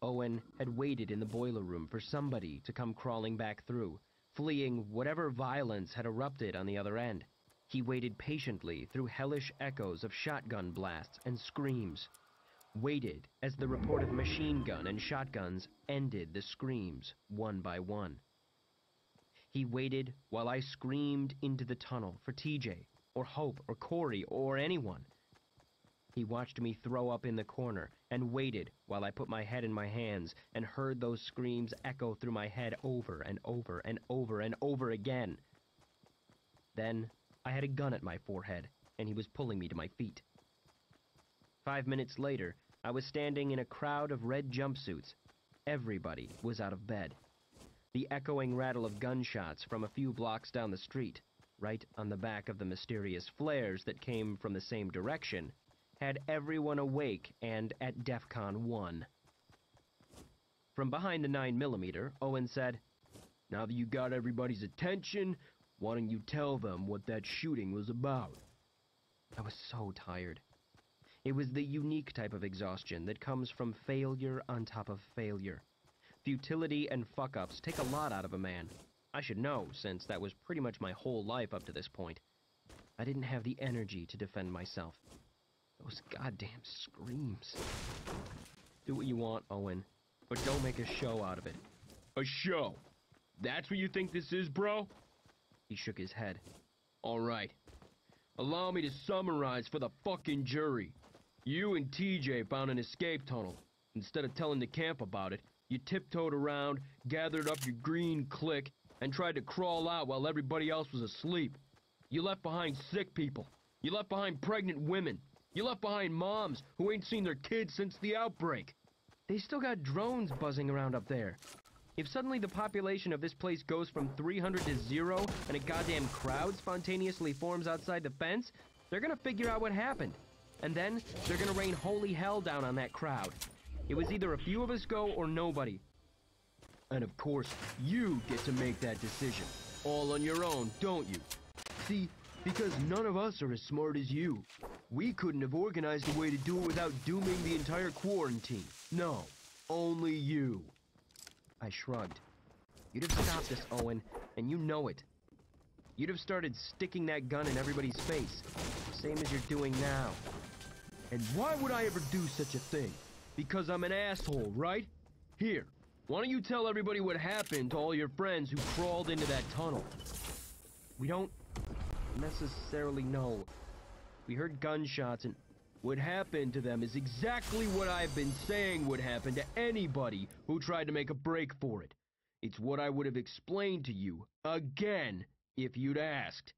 Owen had waited in the boiler room for somebody to come crawling back through, fleeing whatever violence had erupted on the other end. He waited patiently through hellish echoes of shotgun blasts and screams. Waited as the report of machine gun and shotguns ended the screams one by one. He waited while I screamed into the tunnel for TJ, or Hope, or Corey, or anyone. He watched me throw up in the corner and waited while I put my head in my hands and heard those screams echo through my head over and over and over and over again. Then I had a gun at my forehead and he was pulling me to my feet. 5 minutes later, I was standing in a crowd of red jumpsuits. Everybody was out of bed. The echoing rattle of gunshots from a few blocks down the street, right on the back of the mysterious flares that came from the same direction, had everyone awake and at DEFCON 1. From behind the 9mm, Owen said, "Now that you got everybody's attention, why don't you tell them what that shooting was about?" I was so tired. It was the unique type of exhaustion that comes from failure on top of failure. Futility and fuck-ups take a lot out of a man. I should know, since that was pretty much my whole life up to this point. I didn't have the energy to defend myself. Those goddamn screams. Do what you want, Owen, but don't make a show out of it. A show? That's what you think this is, bro? He shook his head. All right. Allow me to summarize for the fucking jury. You and TJ found an escape tunnel. Instead of telling the camp about it, you tiptoed around, gathered up your green clique, and tried to crawl out while everybody else was asleep. You left behind sick people. You left behind pregnant women. You left behind moms who ain't seen their kids since the outbreak. They still got drones buzzing around up there. If suddenly the population of this place goes from 300 to 0 and a goddamn crowd spontaneously forms outside the fence, they're gonna figure out what happened. And then they're gonna rain holy hell down on that crowd. It was either a few of us go or nobody. And of course, you get to make that decision. All on your own, don't you? See, because none of us are as smart as you. We couldn't have organized a way to do it without dooming the entire quarantine. No, only you. I shrugged. You'd have stopped us, Owen, and you know it. You'd have started sticking that gun in everybody's face, same as you're doing now. And why would I ever do such a thing? Because I'm an asshole, right? Here, why don't you tell everybody what happened to all your friends who crawled into that tunnel? We don't necessarily know. We heard gunshots, and what happened to them is exactly what I've been saying would happen to anybody who tried to make a break for it. It's what I would have explained to you, again, if you'd asked.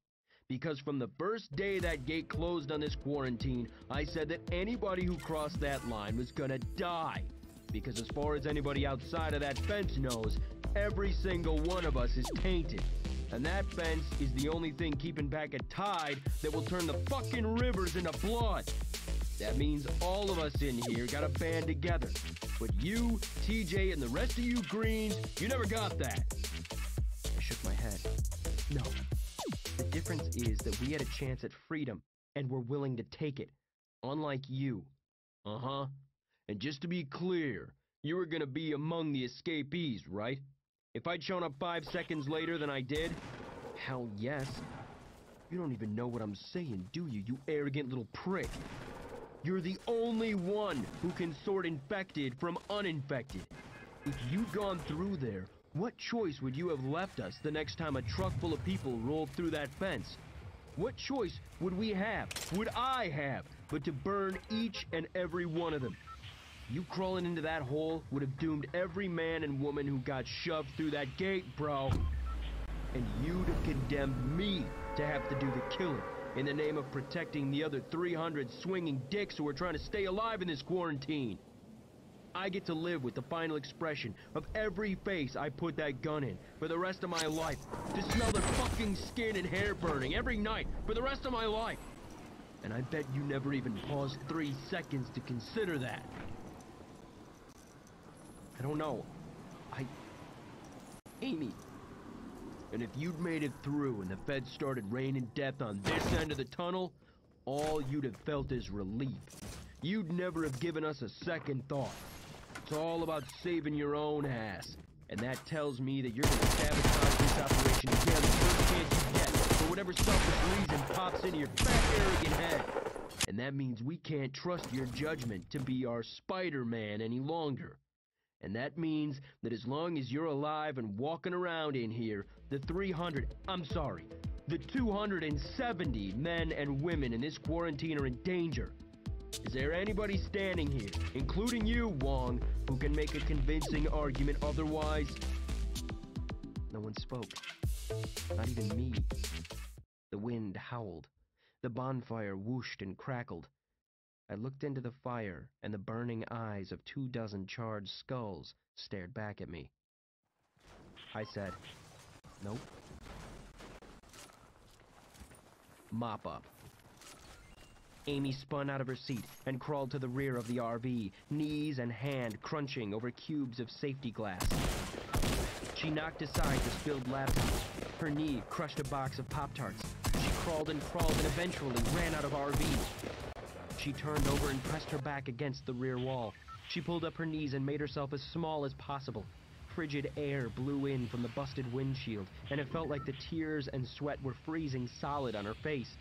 Because from the first day that gate closed on this quarantine, I said that anybody who crossed that line was gonna die. Because as far as anybody outside of that fence knows, every single one of us is tainted. And that fence is the only thing keeping back a tide that will turn the fucking rivers into blood. That means all of us in here gotta band together. But you, TJ, and the rest of you Greens, you never got that. I shook my head. No. The difference is that we had a chance at freedom, and we're willing to take it. Unlike you. Uh-huh. And just to be clear, you were gonna be among the escapees, right? If I'd shown up 5 seconds later than I did? Hell yes. You don't even know what I'm saying, do you, you arrogant little prick? You're the only one who can sort infected from uninfected. If you'd gone through there, what choice would you have left us the next time a truck full of people rolled through that fence? What choice would we have, would I have, but to burn each and every one of them? You crawling into that hole would have doomed every man and woman who got shoved through that gate, bro. And you'd have condemned me to have to do the killing in the name of protecting the other 300 swinging dicks who are trying to stay alive in this quarantine. I get to live with the final expression of every face I put that gun in for the rest of my life. To smell their fucking skin and hair burning every night for the rest of my life. And I bet you never even paused 3 seconds to consider that. I don't know. Amy. And if you'd made it through and the feds started raining death on this end of the tunnel, all you'd have felt is relief. You'd never have given us a second thought. It's all about saving your own ass. And that tells me that you're gonna sabotage this operation again the first chance you get, for whatever selfish reason pops into your fat, arrogant head. And that means we can't trust your judgment to be our Spider-Man any longer. And that means that as long as you're alive and walking around in here, the 270 men and women in this quarantine are in danger. Is there anybody standing here, including you, Wong, who can make a convincing argument otherwise? No one spoke. Not even me. The wind howled. The bonfire whooshed and crackled. I looked into the fire, and the burning eyes of 24 charred skulls stared back at me. I said, "Nope." Mop up. Amy spun out of her seat and crawled to the rear of the RV, knees and hand crunching over cubes of safety glass. She knocked aside the spilled laptop. Her knee crushed a box of Pop-Tarts. She crawled and eventually ran out of RV. She turned over and pressed her back against the rear wall. She pulled up her knees and made herself as small as possible. Frigid air blew in from the busted windshield, and it felt like the tears and sweat were freezing solid on her face.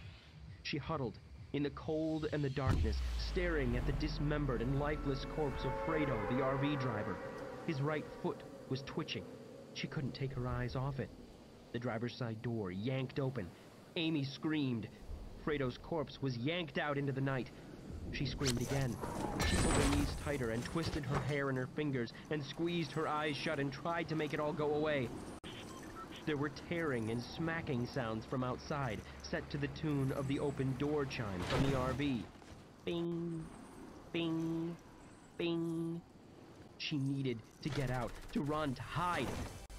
She huddled in the cold and the darkness, staring at the dismembered and lifeless corpse of Fredo, the RV driver. His right foot was twitching. She couldn't take her eyes off it. The driver's side door yanked open. Amy screamed. Fredo's corpse was yanked out into the night. She screamed again. She pulled her knees tighter and twisted her hair in her fingers and squeezed her eyes shut and tried to make it all go away. There were tearing and smacking sounds from outside, set to the tune of the open door chime from the RV. Bing, bing, bing. She needed to get out, to run, to hide,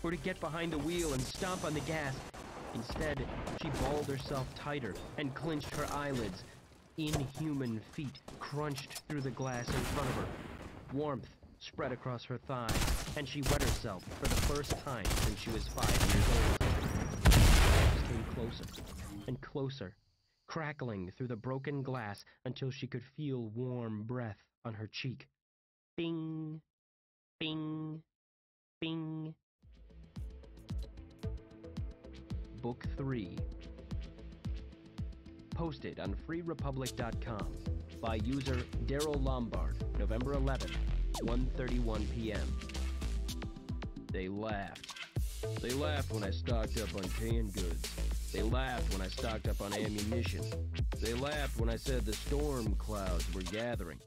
or to get behind the wheel and stomp on the gas. Instead, she balled herself tighter and clenched her eyelids. Inhuman feet crunched through the glass in front of her. Warmth spread across her thighs, and she wet herself for the first time since she was 5 years old. She came closer and closer, crackling through the broken glass until she could feel warm breath on her cheek. Bing, bing, bing. Book 3. Posted on freerepublic.com by user Daryl Lombard, November 11th, 1:31 p.m. They laughed. They laughed when I stocked up on canned goods. They laughed when I stocked up on ammunition. They laughed when I said the storm clouds were gathering.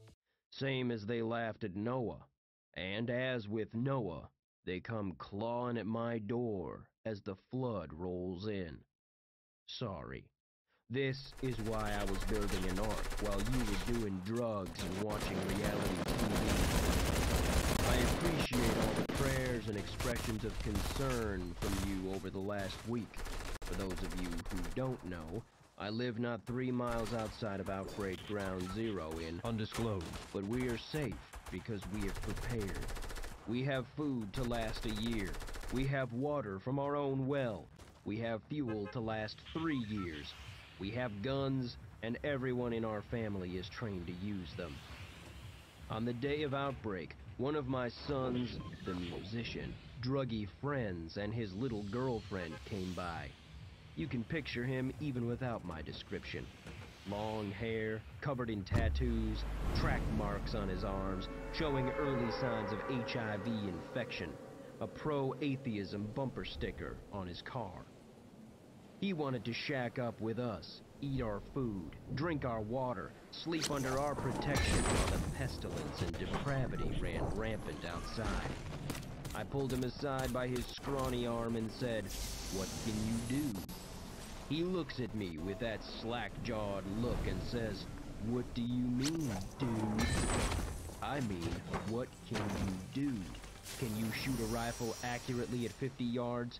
Same as they laughed at Noah. And as with Noah, they come clawing at my door as the flood rolls in. Sorry. This is why I was building an ark while you were doing drugs and watching reality TV. I appreciate all the prayers and expressions of concern from you over the last week. For those of you who don't know, I live not 3 miles outside of Outbreak Ground Zero in Undisclosed, but we are safe because we have prepared. We have food to last a year. We have water from our own well. We have fuel to last 3 years. We have guns, and everyone in our family is trained to use them. On the day of outbreak, one of my sons, the musician, druggy friends, and his little girlfriend came by. You can picture him even without my description. Long hair, covered in tattoos, track marks on his arms, showing early signs of HIV infection, a pro-atheism bumper sticker on his car. He wanted to shack up with us, eat our food, drink our water, sleep under our protection while the pestilence and depravity ran rampant outside. I pulled him aside by his scrawny arm and said, "What can you do?" He looks at me with that slack-jawed look and says, "What do you mean, dude?" I mean, what can you do? Can you shoot a rifle accurately at 50 yards?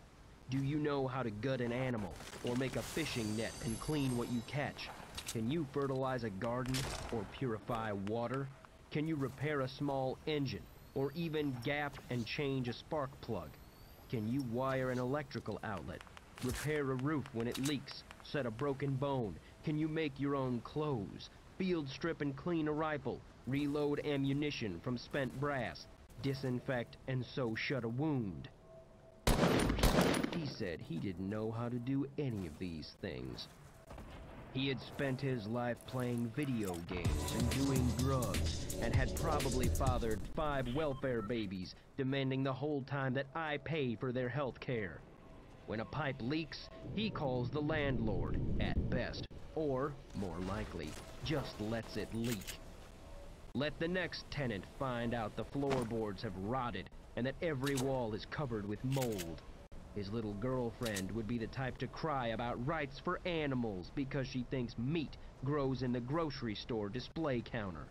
Do you know how to gut an animal, or make a fishing net and clean what you catch? Can you fertilize a garden, or purify water? Can you repair a small engine, or even gap and change a spark plug? Can you wire an electrical outlet? Repair a roof when it leaks, set a broken bone? Can you make your own clothes? Field strip and clean a rifle, reload ammunition from spent brass, disinfect and sew shut a wound? Of course, he said he didn't know how to do any of these things. He had spent his life playing video games and doing drugs, and had probably fathered 5 welfare babies, demanding the whole time that I pay for their health care. When a pipe leaks, he calls the landlord, at best, or, more likely, just lets it leak. Let the next tenant find out the floorboards have rotted and that every wall is covered with mold. His little girlfriend would be the type to cry about rights for animals because she thinks meat grows in the grocery store display counter.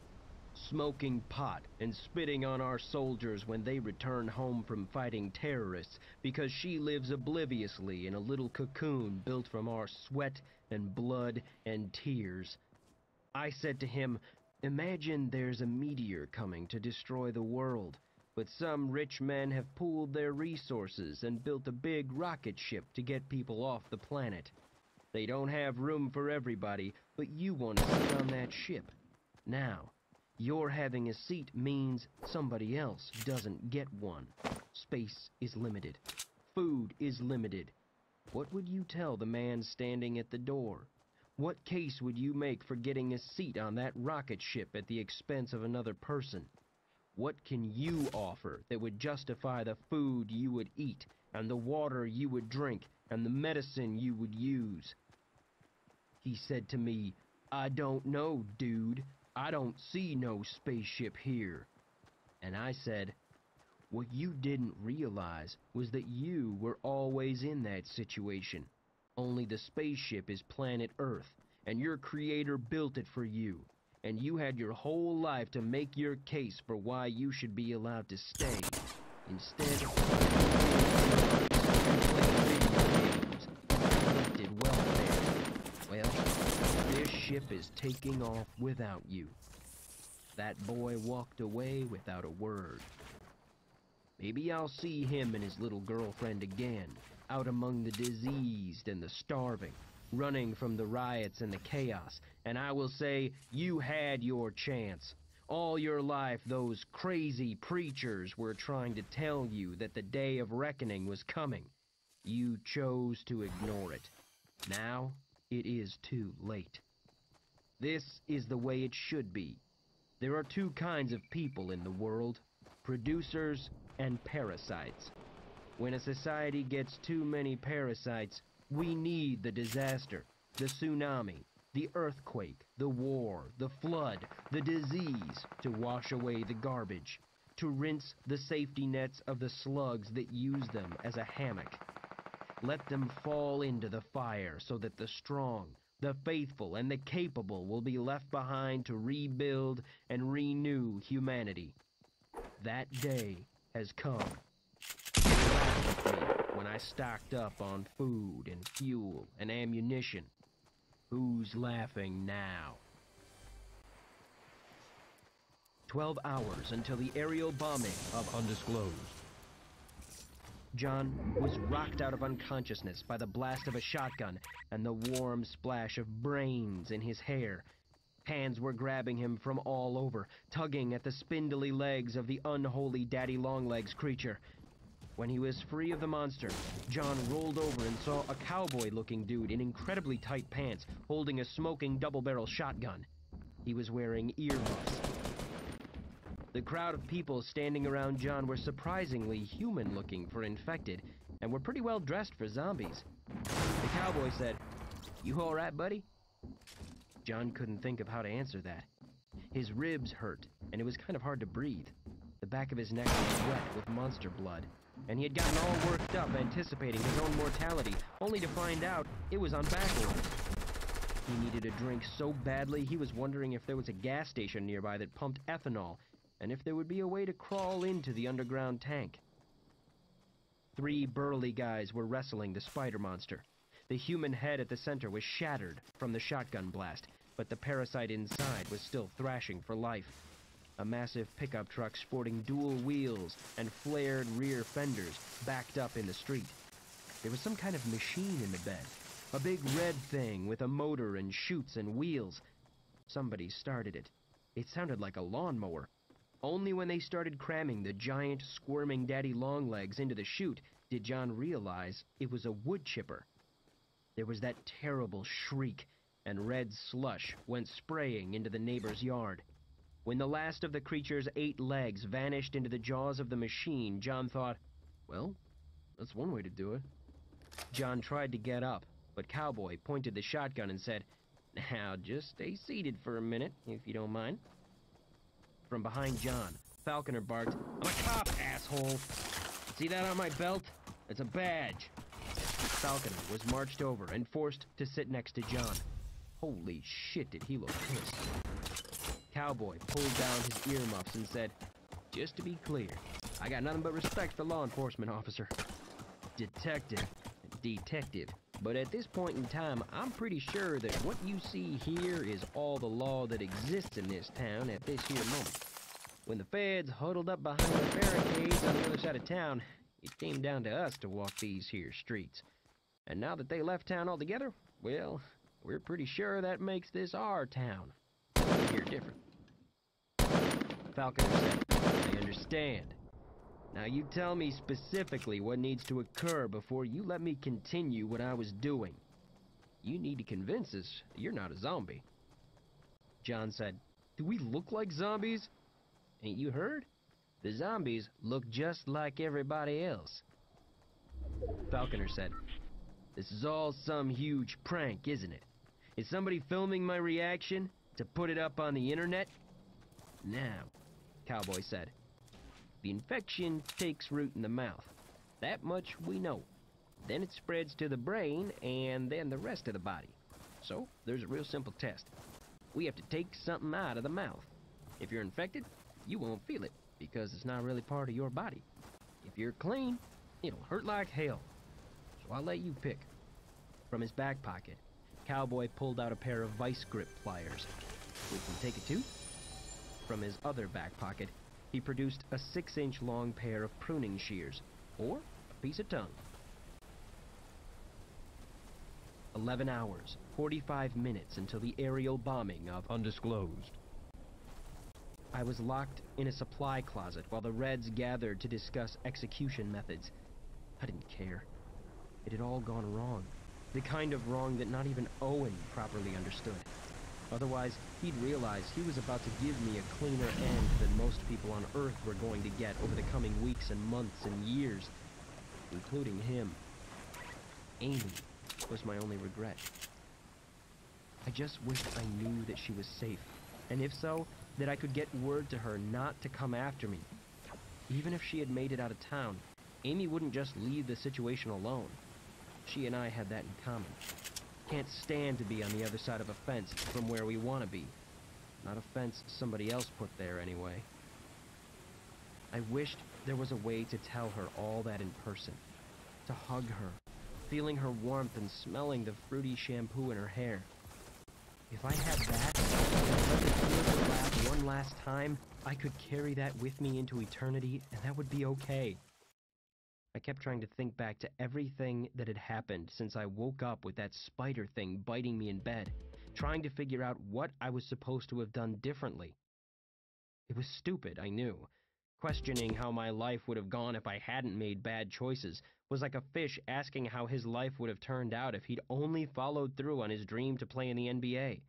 Smoking pot and spitting on our soldiers when they return home from fighting terrorists because she lives obliviously in a little cocoon built from our sweat and blood and tears. I said to him, "Imagine there's a meteor coming to destroy the world, but some rich men have pooled their resources and built a big rocket ship to get people off the planet. They don't have room for everybody, but you want to sit on that ship. Now, your having a seat means somebody else doesn't get one. Space is limited. Food is limited. What would you tell the man standing at the door? What case would you make for getting a seat on that rocket ship at the expense of another person? What can you offer that would justify the food you would eat, and the water you would drink, and the medicine you would use?" He said to me, "I don't know, dude. I don't see no spaceship here." And I said, "What you didn't realize was that you were always in that situation. Only the spaceship is planet Earth, and your creator built it for you. And you had your whole life to make your case for why you should be allowed to stay. Instead, you collected welfare. Well, this ship is taking off without you." That boy walked away without a word. Maybe I'll see him and his little girlfriend again, out among the diseased and the starving, running from the riots and the chaos, and I will say, "You had your chance. All your life those crazy preachers were trying to tell you that the day of reckoning was coming. You chose to ignore it. Now it is too late. This is the way it should be. There are 2 kinds of people in the world, producers and parasites. When a society gets too many parasites, we need the disaster, the tsunami, the earthquake, the war, the flood, the disease to wash away the garbage, to rinse the safety nets of the slugs that use them as a hammock. Let them fall into the fire so that the strong, the faithful, and the capable will be left behind to rebuild and renew humanity. That day has come. Laugh at me when I stocked up on food and fuel and ammunition. Who's laughing now? 12 hours until the aerial bombing of undisclosed. John was rocked out of unconsciousness by the blast of a shotgun and the warm splash of brains in his hair. Hands were grabbing him from all over, tugging at the spindly legs of the unholy daddy-long-legs creature. When he was free of the monster, John rolled over and saw a cowboy-looking dude in incredibly tight pants holding a smoking double-barrel shotgun. He was wearing earmuffs. The crowd of people standing around John were surprisingly human-looking for infected, and were pretty well dressed for zombies. The cowboy said, "You all right, buddy?" John couldn't think of how to answer that. His ribs hurt, and it was kind of hard to breathe. The back of his neck was wet with monster blood, and he had gotten all worked up anticipating his own mortality, only to find out it was on back order. He needed a drink so badly he was wondering if there was a gas station nearby that pumped ethanol, and if there would be a way to crawl into the underground tank. 3 burly guys were wrestling the spider monster. The human head at the center was shattered from the shotgun blast, but the parasite inside was still thrashing for life. A massive pickup truck sporting dual wheels and flared rear fenders backed up in the street. There was some kind of machine in the bed, a big red thing with a motor and chutes and wheels. Somebody started it. It sounded like a lawnmower. Only when they started cramming the giant, squirming daddy longlegs into the chute did John realize it was a wood chipper. There was that terrible shriek, and red slush went spraying into the neighbor's yard. When the last of the creature's 8 legs vanished into the jaws of the machine, John thought, well, that's one way to do it. John tried to get up, but Cowboy pointed the shotgun and said, "Now, just stay seated for a minute, if you don't mind." From behind John, Falconer barked, "I'm a cop, asshole! See that on my belt? It's a badge." Falconer was marched over and forced to sit next to John. Holy shit, did he look pissed. Cowboy pulled down his earmuffs and said, "Just to be clear, I got nothing but respect for law enforcement, officer. Detective. But at this point in time, I'm pretty sure that what you see here is all the law that exists in this town at this here moment. When the feds huddled up behind the barricades on the other side of town, it came down to us to walk these here streets. And now that they left town altogether, well, we're pretty sure that makes this our town. You're different." Falconer said, "I understand. Now you tell me specifically what needs to occur before you let me continue what I was doing. You need to convince us you're not a zombie." John said, "Do we look like zombies? Ain't you heard? The zombies look just like everybody else." Falconer said, "This is all some huge prank, isn't it? Is somebody filming my reaction to put it up on the internet?" "Now," Cowboy said, "the infection takes root in the mouth. That much we know. Then it spreads to the brain and then the rest of the body. So there's a real simple test. We have to take something out of the mouth. If you're infected, you won't feel it because it's not really part of your body. If you're clean, it'll hurt like hell. So I'll let you pick." From his back pocket, Cowboy pulled out a pair of vice grip pliers. "We can take it too?" From his other back pocket, he produced a 6-inch long pair of pruning shears, or a piece of tongue. 11 hours, 45 minutes until the aerial bombing of Undisclosed. I was locked in a supply closet while the Reds gathered to discuss execution methods. I didn't care. It had all gone wrong. The kind of wrong that not even Owen properly understood. Otherwise, he'd realize he was about to give me a cleaner end than most people on Earth were going to get over the coming weeks and months and years, including him. Amy was my only regret. I just wished I knew that she was safe, and if so, that I could get word to her not to come after me. Even if she had made it out of town, Amy wouldn't just leave the situation alone. She and I had that in common. Can't stand to be on the other side of a fence from where we want to be. Not a fence somebody else put there anyway. I wished there was a way to tell her all that in person. To hug her, feeling her warmth and smelling the fruity shampoo in her hair. If I had that, and let me feel her laugh one last time, I could carry that with me into eternity, and that would be okay. I kept trying to think back to everything that had happened since I woke up with that spider thing biting me in bed, trying to figure out what I was supposed to have done differently. It was stupid, I knew, Questioning how my life would have gone if I hadn't made bad choices was like a fish asking how his life would have turned out if he'd only followed through on his dream to play in the NBA.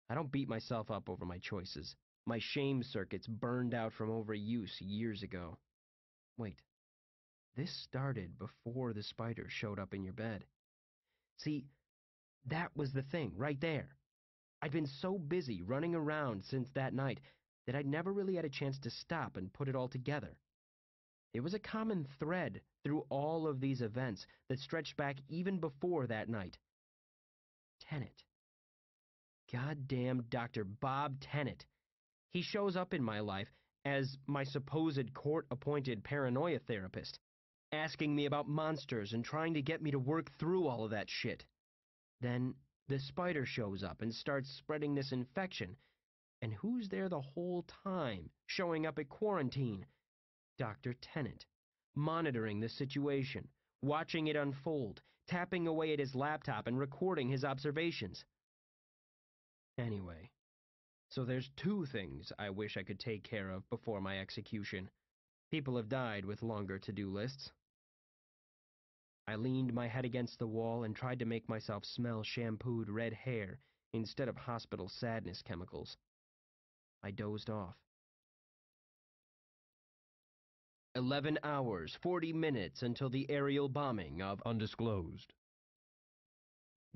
I don't beat myself up over my choices. My shame circuits burned out from overuse years ago. Wait, this started before the spider showed up in your bed. See, that was the thing, right there. I'd been so busy running around since that night that I'd never really had a chance to stop and put it all together. There was a common thread through all of these events that stretched back even before that night. Tennant. Goddamn Dr. Bob Tennant. He shows up in my life as my supposed court-appointed paranoia therapist, asking me about monsters and trying to get me to work through all of that shit. Then the spider shows up and starts spreading this infection. And who's there the whole time, showing up at quarantine? Dr. Tennant, monitoring the situation, watching it unfold, tapping away at his laptop and recording his observations. Anyway, so there's two things I wish I could take care of before my execution. People have died with longer to-do lists. I leaned my head against the wall and tried to make myself smell shampooed red hair instead of hospital sadness chemicals. I dozed off. 11 hours, 40 minutes until the aerial bombing of Undisclosed.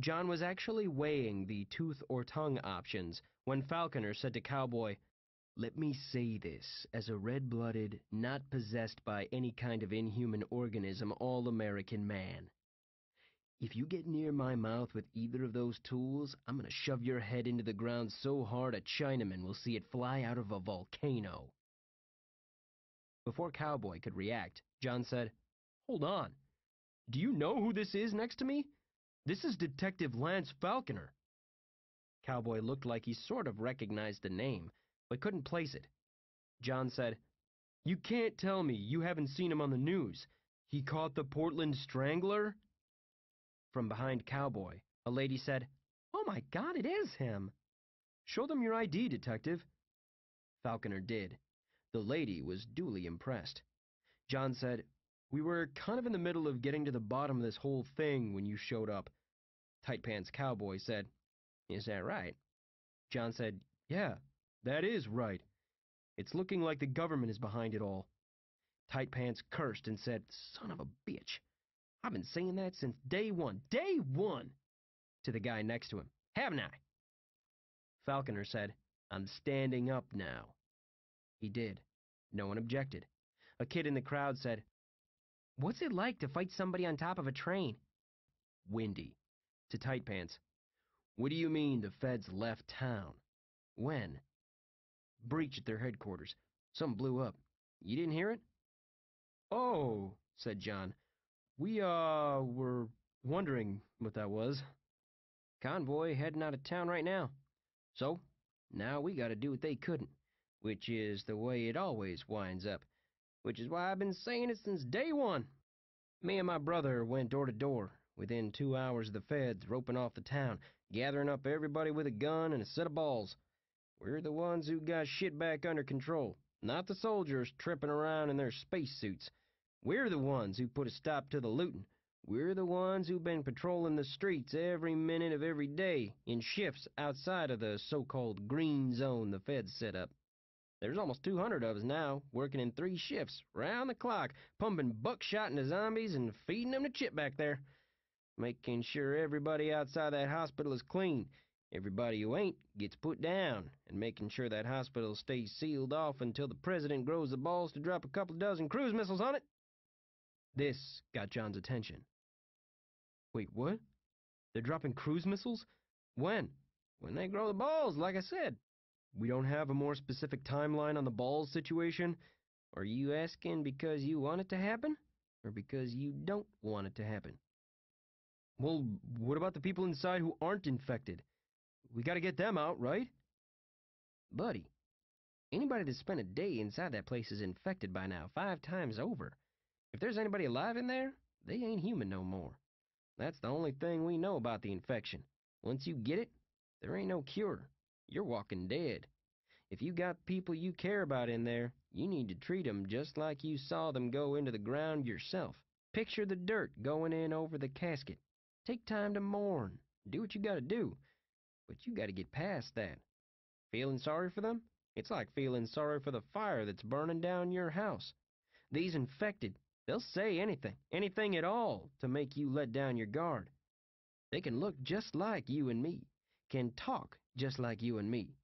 John was actually weighing the tooth or tongue options when Falconer said to Cowboy, "Let me say this as a red-blooded, not possessed by any kind of inhuman organism, all-American man. If you get near my mouth with either of those tools, I'm going to shove your head into the ground so hard a Chinaman will see it fly out of a volcano." Before Cowboy could react, John said, "Hold on. Do you know who this is next to me? This is Detective Lance Falconer." Cowboy looked like he sort of recognized the name, but couldn't place it. John said, "You can't tell me you haven't seen him on the news. He caught the Portland Strangler?" From behind Cowboy, a lady said, "Oh my God, it is him." "Show them your ID, Detective." Falconer did. The lady was duly impressed. John said, "We were kind of in the middle of getting to the bottom of this whole thing when you showed up." Tight Pants Cowboy said, "Is that right?" John said, "Yeah, that is right. It's looking like the government is behind it all." Tight Pants cursed and said, "Son of a bitch. I've been saying that since day one, to the guy next to him. Haven't I?" Falconer said, "I'm standing up now." He did. No one objected. A kid in the crowd said, "What's it like to fight somebody on top of a train?" Windy. To Tight Pants, "What do you mean the feds left town? When?" "Breach at their headquarters. Something blew up. You didn't hear it?" "Oh," said John. "We, were wondering what that was." "Convoy heading out of town right now. So, now we gotta do what they couldn't, which is the way it always winds up, which is why I've been saying it since day one. Me and my brother went door to door, within 2 hours of the feds roping off the town, gathering up everybody with a gun and a set of balls. We're the ones who got shit back under control, not the soldiers tripping around in their spacesuits. We're the ones who put a stop to the looting. We're the ones who've been patrolling the streets every minute of every day in shifts outside of the so-called green zone the feds set up. There's almost 200 of us now, working in 3 shifts, round the clock, pumping buckshot into zombies and feeding them to Chip back there. Making sure everybody outside that hospital is clean. Everybody who ain't gets put down, and making sure that hospital stays sealed off until the president grows the balls to drop a couple dozen cruise missiles on it." This got John's attention. "Wait, what? They're dropping cruise missiles? When?" "When they grow the balls, like I said." "We don't have a more specific timeline on the balls situation? Are you asking because you want it to happen, or because you don't want it to happen?" "Well, what about the people inside who aren't infected? We gotta get them out, right?" "Buddy, anybody that spent a day inside that place is infected by now 5 times over. If there's anybody alive in there, they ain't human no more. That's the only thing we know about the infection. Once you get it, there ain't no cure. You're walking dead. If you got people you care about in there, you need to treat them just like you saw them go into the ground yourself. Picture the dirt going in over the casket. Take time to mourn. Do what you gotta do. But you gotta get past that. Feeling sorry for them? It's like feeling sorry for the fire that's burning down your house. These infected, they'll say anything at all to make you let down your guard. They can look just like you and me, can talk just like you and me,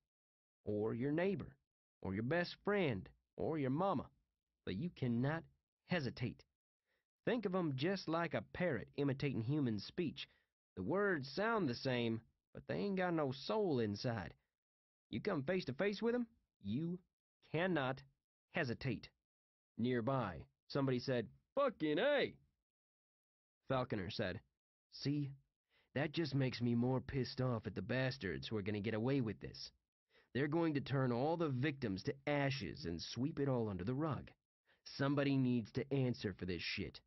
or your neighbor, or your best friend, or your mama, but you cannot hesitate. Think of them just like a parrot imitating human speech. The words sound the same, but they ain't got no soul inside. You come face to face with them, you cannot hesitate. Nearby, somebody said, "Fucking A!" Falconer said, "See, that just makes me more pissed off at the bastards who are going to get away with this. They're going to turn all the victims to ashes and sweep it all under the rug. Somebody needs to answer for this shit."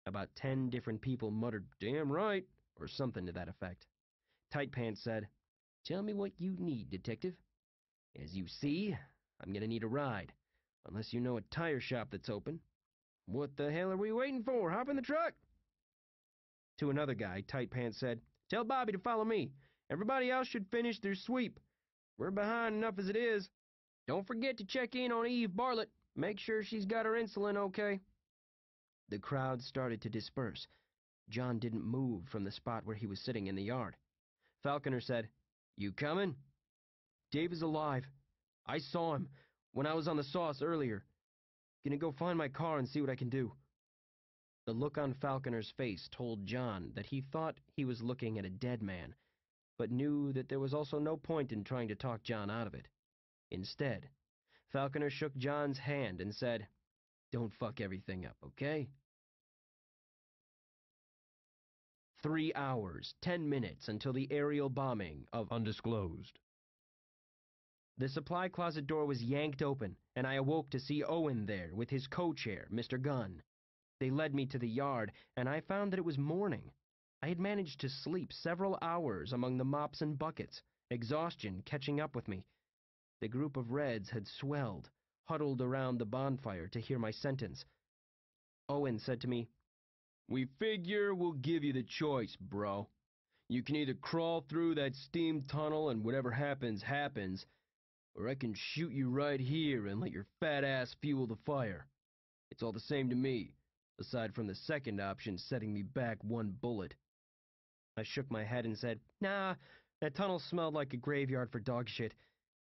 About 10 different people muttered, "Damn right," or something to that effect. Tight Pants said, "Tell me what you need, detective. As you see, I'm going to need a ride, unless you know a tire shop that's open." "What the hell are we waiting for? Hop in the truck!" To another guy, Tight Pants said, "Tell Bobby to follow me. Everybody else should finish their sweep. We're behind enough as it is. Don't forget to check in on Eve Bartlett. Make sure she's got her insulin okay." The crowd started to disperse. John didn't move from the spot where he was sitting in the yard. Falconer said, "You coming?" "Dave is alive. I saw him when I was on the sauce earlier. Gonna go find my car and see what I can do." The look on Falconer's face told John that he thought he was looking at a dead man, but knew that there was also no point in trying to talk John out of it. Instead, Falconer shook John's hand and said, "Don't fuck everything up, okay?" 3 hours, 10 minutes until the aerial bombing of Undisclosed. The supply closet door was yanked open, and I awoke to see Owen there with his co-chair, Mr. Gunn. They led me to the yard, and I found that it was morning. I had managed to sleep several hours among the mops and buckets, exhaustion catching up with me. The group of Reds had swelled, huddled around the bonfire to hear my sentence. Owen said to me, "We figure we'll give you the choice, bro. You can either crawl through that steam tunnel and whatever happens, happens, or I can shoot you right here and let your fat ass fuel the fire. It's all the same to me, aside from the second option setting me back one bullet." I shook my head and said, "Nah, that tunnel smelled like a graveyard for dog shit.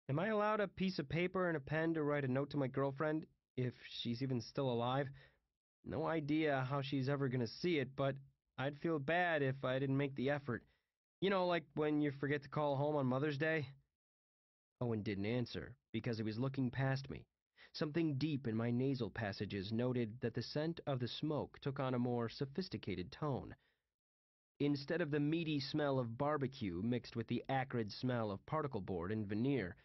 Am I allowed a piece of paper and a pen to write a note to my girlfriend, if she's even still alive? No idea how she's ever gonna see it, but I'd feel bad if I didn't make the effort. You know, like when you forget to call home on Mother's Day?" Owen didn't answer, because he was looking past me. Something deep in my nasal passages noted that the scent of the smoke took on a more sophisticated tone. Instead of the meaty smell of barbecue mixed with the acrid smell of particle board and veneer,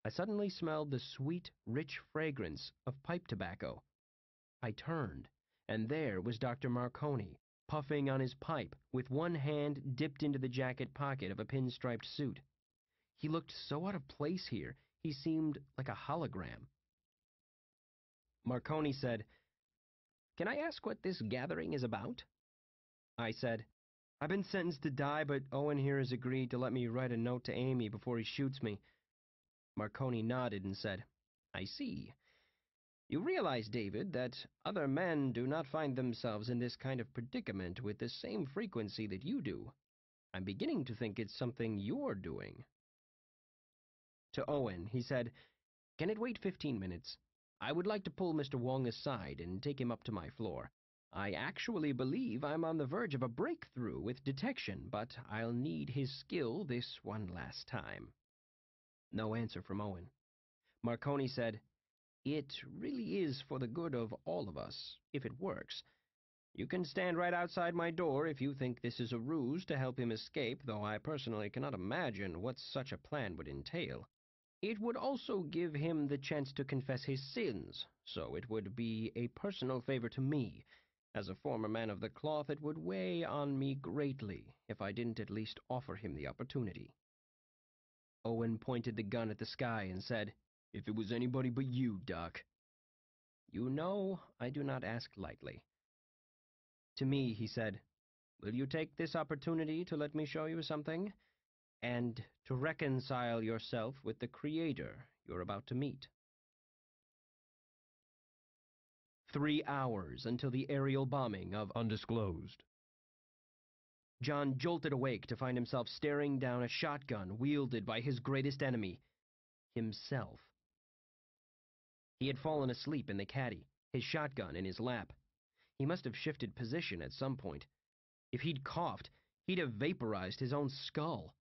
I suddenly smelled the sweet, rich fragrance of pipe tobacco. I turned, and there was Dr. Marconi, puffing on his pipe, with one hand dipped into the jacket pocket of a pinstriped suit. He looked so out of place here, he seemed like a hologram. Marconi said, "Can I ask what this gathering is about?" I said, "I've been sentenced to die, but Owen here has agreed to let me write a note to Amy before he shoots me." Marconi nodded and said, "I see. You realize, David, that other men do not find themselves in this kind of predicament with the same frequency that you do. I'm beginning to think it's something you're doing." To Owen, he said, "Can it wait 15 minutes? I would like to pull Mr. Wong aside and take him up to my floor. I actually believe I'm on the verge of a breakthrough with detection, but I'll need his skill this one last time." No answer from Owen. Marconi said, "It really is for the good of all of us, if it works. You can stand right outside my door if you think this is a ruse to help him escape, though I personally cannot imagine what such a plan would entail. It would also give him the chance to confess his sins, so it would be a personal favor to me. As a former man of the cloth, it would weigh on me greatly if I didn't at least offer him the opportunity." Owen pointed the gun at the sky and said, "If it was anybody but you, Doc." "You know I do not ask lightly." To me, he said, "Will you take this opportunity to let me show you something? And to reconcile yourself with the Creator you're about to meet?" 3 hours until the aerial bombing of Undisclosed. John jolted awake to find himself staring down a shotgun wielded by his greatest enemy, himself. He had fallen asleep in the caddy, his shotgun in his lap. He must have shifted position at some point. If he'd coughed, he'd have vaporized his own skull.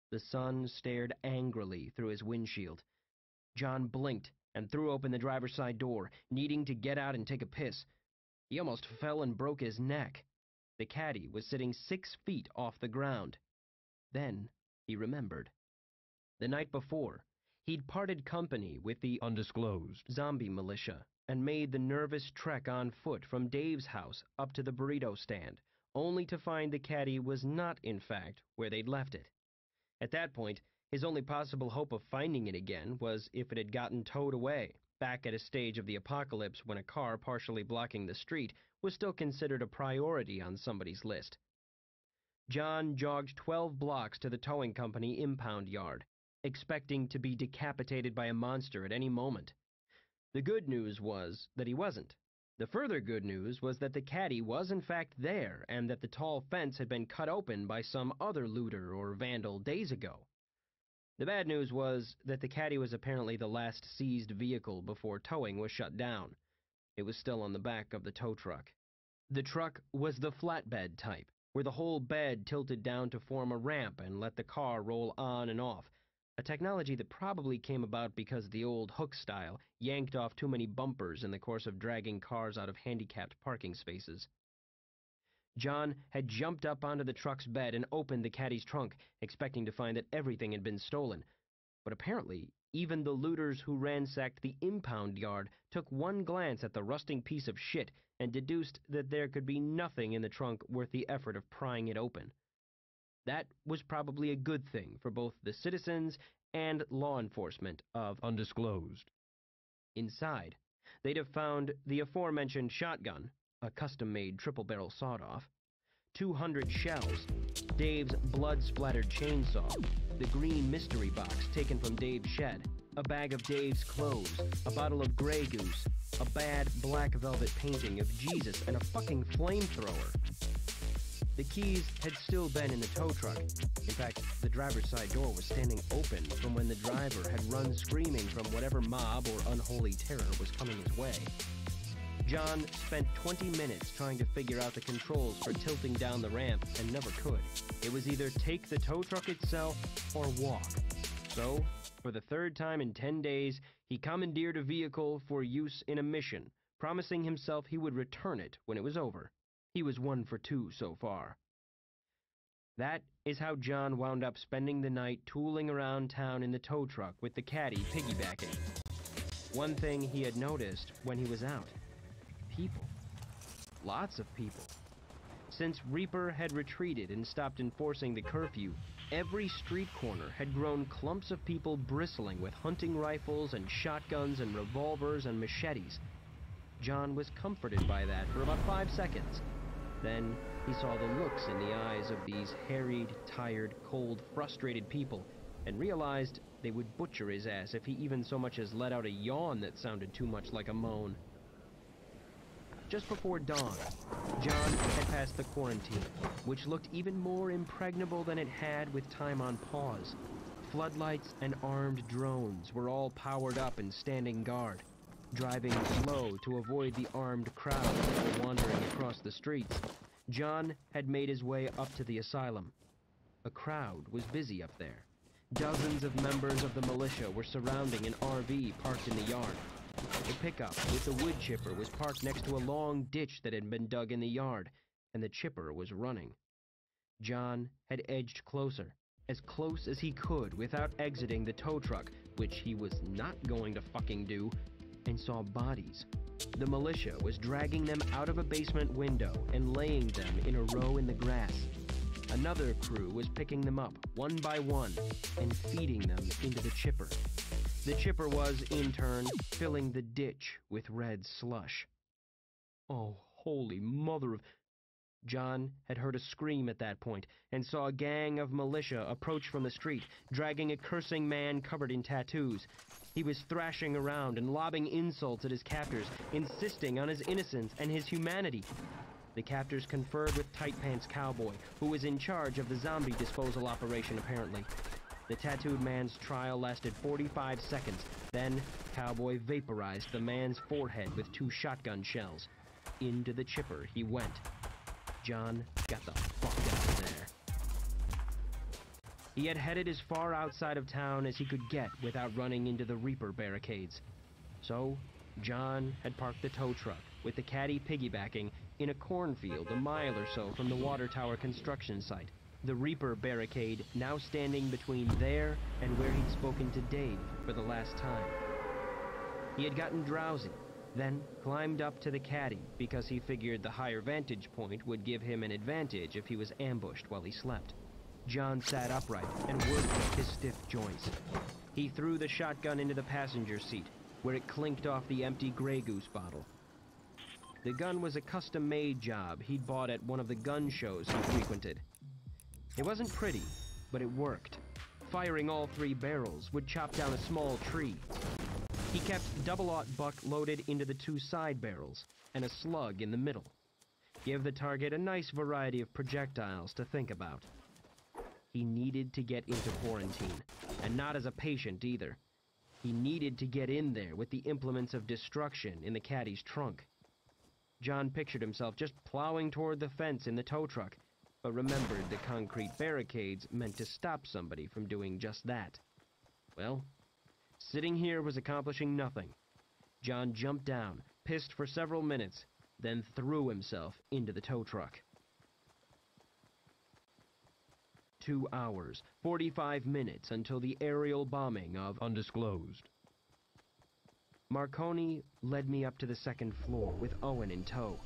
The sun stared angrily through his windshield. John blinked and threw open the driver's side door, needing to get out and take a piss. He almost fell and broke his neck. The caddy was sitting 6 feet off the ground. Then he remembered. The night before, he'd parted company with the undisclosed zombie militia and made the nervous trek on foot from Dave's house up to the burrito stand, only to find the caddy was not, in fact, where they'd left it. At that point, his only possible hope of finding it again was if it had gotten towed away, back at a stage of the apocalypse when a car partially blocking the street was still considered a priority on somebody's list. John jogged 12 blocks to the towing company impound yard, expecting to be decapitated by a monster at any moment. The good news was that he wasn't. The further good news was that the caddy was in fact there, and that the tall fence had been cut open by some other looter or vandal days ago. The bad news was that the caddy was apparently the last seized vehicle before towing was shut down. It was still on the back of the tow truck. The truck was the flatbed type, where the whole bed tilted down to form a ramp and let the car roll on and off, a technology that probably came about because the old hook style yanked off too many bumpers in the course of dragging cars out of handicapped parking spaces. John had jumped up onto the truck's bed and opened the caddy's trunk, expecting to find that everything had been stolen. But apparently, even the looters who ransacked the impound yard took one glance at the rusting piece of shit and deduced that there could be nothing in the trunk worth the effort of prying it open. That was probably a good thing for both the citizens and law enforcement of Undisclosed. Inside, they'd have found the aforementioned shotgun, a custom-made triple-barrel sawed-off, 200 shells, Dave's blood-splattered chainsaw, the green mystery box taken from Dave's shed, a bag of Dave's clothes, a bottle of Grey Goose, a bad black velvet painting of Jesus, and a fucking flamethrower. The keys had still been in the tow truck. In fact, the driver's side door was standing open from when the driver had run screaming from whatever mob or unholy terror was coming his way. John spent 20 minutes trying to figure out the controls for tilting down the ramp and never could. It was either take the tow truck itself or walk. So, for the third time in 10 days, he commandeered a vehicle for use in a mission, promising himself he would return it when it was over. He was 1 for 2 so far. That is how John wound up spending the night tooling around town in the tow truck with the caddy piggybacking. One thing he had noticed when he was out: people. Lots of people. Since Reaper had retreated and stopped enforcing the curfew, every street corner had grown clumps of people bristling with hunting rifles and shotguns and revolvers and machetes. John was comforted by that for about 5 seconds. Then he saw the looks in the eyes of these harried, tired, cold, frustrated people, and realized they would butcher his ass if he even so much as let out a yawn that sounded too much like a moan. Just before dawn, John had passed the quarantine, which looked even more impregnable than it had with time on pause. Floodlights and armed drones were all powered up and standing guard. Driving slow to avoid the armed crowd that were wandering across the streets, John had made his way up to the asylum. A crowd was busy up there. Dozens of members of the militia were surrounding an RV parked in the yard. The pickup with the wood chipper was parked next to a long ditch that had been dug in the yard, and the chipper was running. John had edged closer, as close as he could without exiting the tow truck, which he was not going to fucking do, and saw bodies. The militia was dragging them out of a basement window and laying them in a row in the grass. Another crew was picking them up, one by one, and feeding them into the chipper. The chipper was, in turn, filling the ditch with red slush. Oh, holy mother of... John had heard a scream at that point, and saw a gang of militia approach from the street, dragging a cursing man covered in tattoos. He was thrashing around and lobbing insults at his captors, insisting on his innocence and his humanity. The captors conferred with Tight Pants Cowboy, who was in charge of the zombie disposal operation apparently. The tattooed man's trial lasted 45 seconds. Then, Cowboy vaporized the man's forehead with 2 shotgun shells. Into the chipper he went. John got the fuck out of there. He had headed as far outside of town as he could get without running into the Reaper barricades. So, John had parked the tow truck, with the caddy piggybacking, in a cornfield a mile or so from the water tower construction site. The Reaper barricade now standing between there and where he'd spoken to Dave for the last time. He had gotten drowsy, then climbed up to the caddy because he figured the higher vantage point would give him an advantage if he was ambushed while he slept. John sat upright and worked his stiff joints. He threw the shotgun into the passenger seat, where it clinked off the empty Grey Goose bottle. The gun was a custom-made job he'd bought at one of the gun shows he frequented. It wasn't pretty, but it worked. Firing all 3 barrels would chop down a small tree. He kept double-aught buck loaded into the 2 side barrels, and a slug in the middle. Give the target a nice variety of projectiles to think about. He needed to get into quarantine, and not as a patient either. He needed to get in there with the implements of destruction in the caddy's trunk. John pictured himself just plowing toward the fence in the tow truck, but remembered the concrete barricades meant to stop somebody from doing just that. Well, sitting here was accomplishing nothing. John jumped down, pissed for several minutes, then threw himself into the tow truck. 2 hours, 45 minutes until the aerial bombing of Undisclosed. Marconi led me up to the 2nd floor with Owen in tow.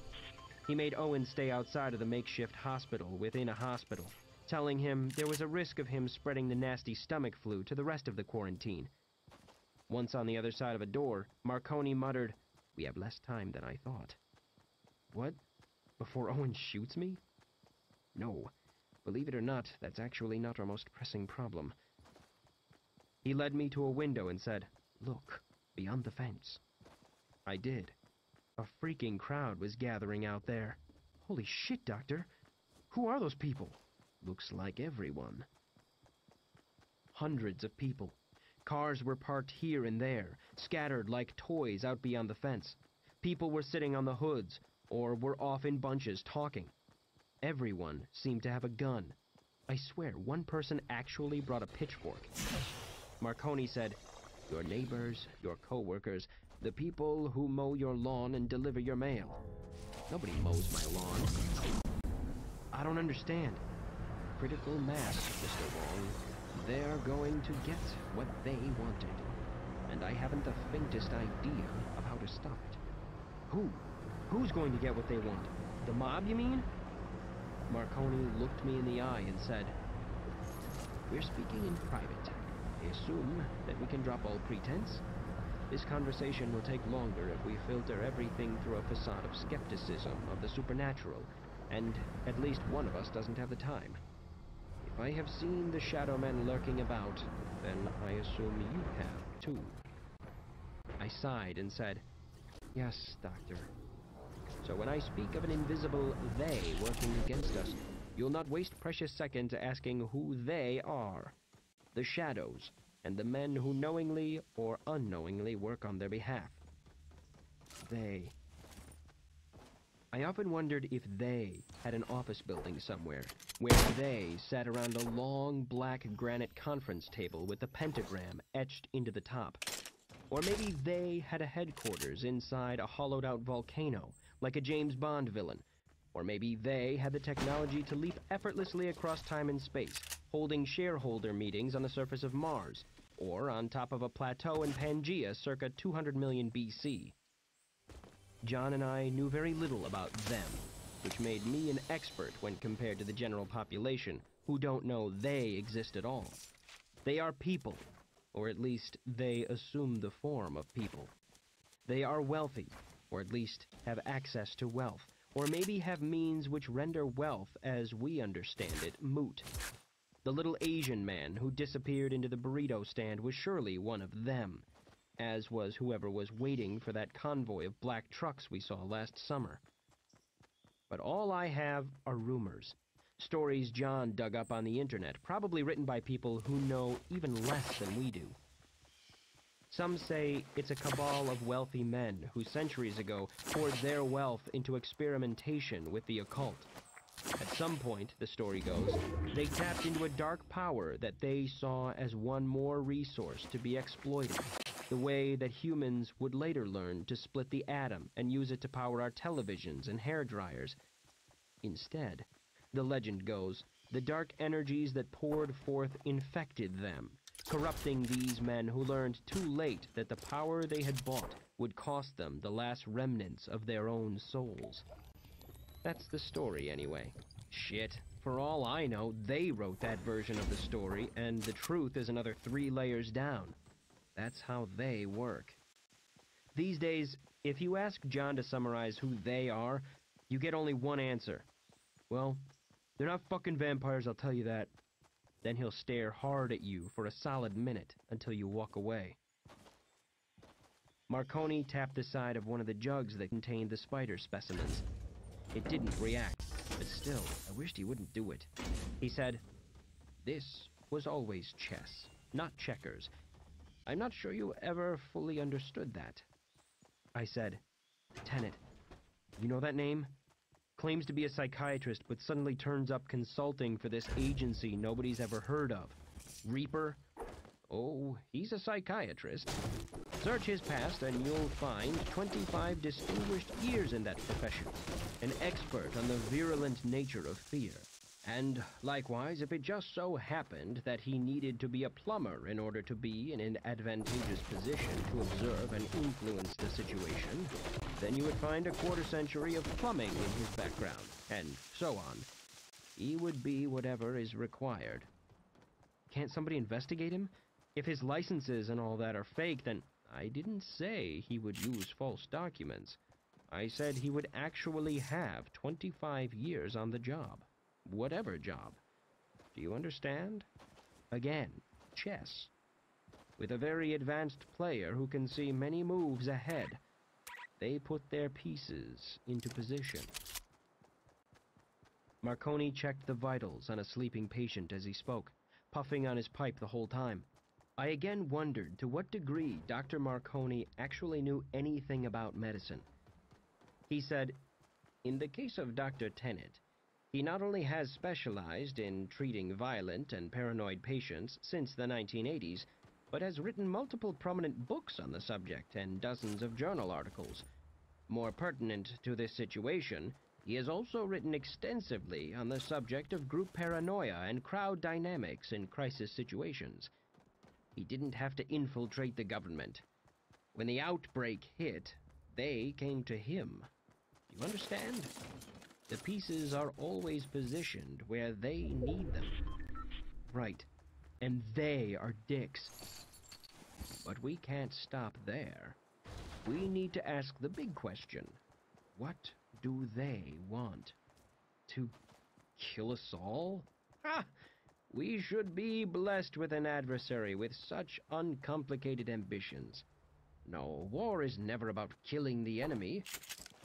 He made Owen stay outside of the makeshift hospital within a hospital, telling him there was a risk of him spreading the nasty stomach flu to the rest of the quarantine. Once on the other side of a door, Marconi muttered, "We have less time than I thought." What? Before Owen shoots me? No. Believe it or not, that's actually not our most pressing problem. He led me to a window and said, "Look, beyond the fence." I did. A freaking crowd was gathering out there. Holy shit, Doctor. Who are those people? Looks like everyone. Hundreds of people. Cars were parked here and there, scattered like toys out beyond the fence. People were sitting on the hoods, or were off in bunches talking. Everyone seemed to have a gun. I swear, one person actually brought a pitchfork. Marconi said, "Your neighbors, your co-workers, the people who mow your lawn and deliver your mail." Nobody mows my lawn. I don't understand. Critical mass, Mr. Wong. They're going to get what they wanted. And I haven't the faintest idea of how to stop it. Who? Who's going to get what they want? The mob, you mean? Marconi looked me in the eye and said, "We're speaking in private. I assume that we can drop all pretense. This conversation will take longer if we filter everything through a facade of skepticism of the supernatural, and at least one of us doesn't have the time. If I have seen the shadow men lurking about, then I assume you have, too." I sighed and said, "Yes, Doctor. So when I speak of an invisible they working against us, you'll not waste precious seconds asking who they are. The shadows, and the men who knowingly or unknowingly work on their behalf. They. I often wondered if they had an office building somewhere, where they sat around a long black granite conference table with the pentagram etched into the top. Or maybe they had a headquarters inside a hollowed-out volcano, like a James Bond villain. Or maybe they had the technology to leap effortlessly across time and space, holding shareholder meetings on the surface of Mars, or on top of a plateau in Pangaea circa 200 million BC. John and I knew very little about them, which made me an expert when compared to the general population, who don't know they exist at all. They are people, or at least they assume the form of people. They are wealthy, or at least have access to wealth, or maybe have means which render wealth, as we understand it, moot. The little Asian man who disappeared into the burrito stand was surely one of them, as was whoever was waiting for that convoy of black trucks we saw last summer. But all I have are rumors. Stories John dug up on the internet, probably written by people who know even less than we do. Some say it's a cabal of wealthy men who centuries ago poured their wealth into experimentation with the occult. At some point, the story goes, they tapped into a dark power that they saw as one more resource to be exploited, the way that humans would later learn to split the atom and use it to power our televisions and hair dryers. Instead, the legend goes, the dark energies that poured forth infected them, corrupting these men who learned too late that the power they had bought would cost them the last remnants of their own souls. That's the story, anyway. Shit. For all I know, they wrote that version of the story, and the truth is another 3 layers down. That's how they work. These days, if you ask John to summarize who they are, you get only one answer. Well, they're not fucking vampires, I'll tell you that. Then he'll stare hard at you for a solid minute until you walk away. Marconi tapped the side of one of the jugs that contained the spider specimens. It didn't react, but still, I wished he wouldn't do it. He said, "This was always chess, not checkers. I'm not sure you ever fully understood that." I said, "Tenet, you know that name? Claims to be a psychiatrist, but suddenly turns up consulting for this agency nobody's ever heard of. Reaper?" "Oh, he's a psychiatrist. Search his past and you'll find 25 distinguished years in that profession. An expert on the virulent nature of fear. And likewise, if it just so happened that he needed to be a plumber in order to be in an advantageous position to observe and influence the situation, then you would find a quarter-century of plumbing in his background, and so on. He would be whatever is required." Can't somebody investigate him? If his licenses and all that are fake, then I didn't say he would use false documents. I said he would actually have 25 years on the job. Whatever job. Do you understand? Again, chess. With a very advanced player who can see many moves ahead, they put their pieces into position. Marconi checked the vitals on a sleeping patient as he spoke, puffing on his pipe the whole time. I again wondered to what degree Dr. Marconi actually knew anything about medicine. He said, "In the case of Dr. Tenet, he not only has specialized in treating violent and paranoid patients since the 1980s, but has written multiple prominent books on the subject and dozens of journal articles. More pertinent to this situation, he has also written extensively on the subject of group paranoia and crowd dynamics in crisis situations. He didn't have to infiltrate the government. When the outbreak hit, they came to him. Do you understand? The pieces are always positioned where they need them." Right. And they are dicks. But we can't stop there. We need to ask the big question. What do they want? To kill us all? Ha! We should be blessed with an adversary with such uncomplicated ambitions. No, war is never about killing the enemy.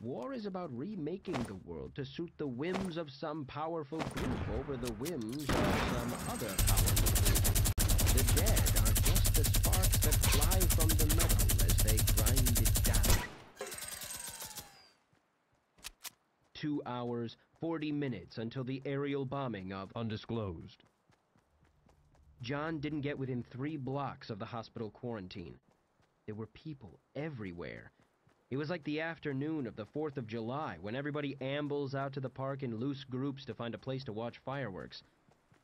War is about remaking the world to suit the whims of some powerful group over the whims of some other powerful group. The dead are just the sparks that fly from the metal as they grind it down. 2 hours, 40 minutes until the aerial bombing of Undisclosed. John didn't get within 3 blocks of the hospital quarantine. There were people everywhere. It was like the afternoon of the 4th of July when everybody ambles out to the park in loose groups to find a place to watch fireworks.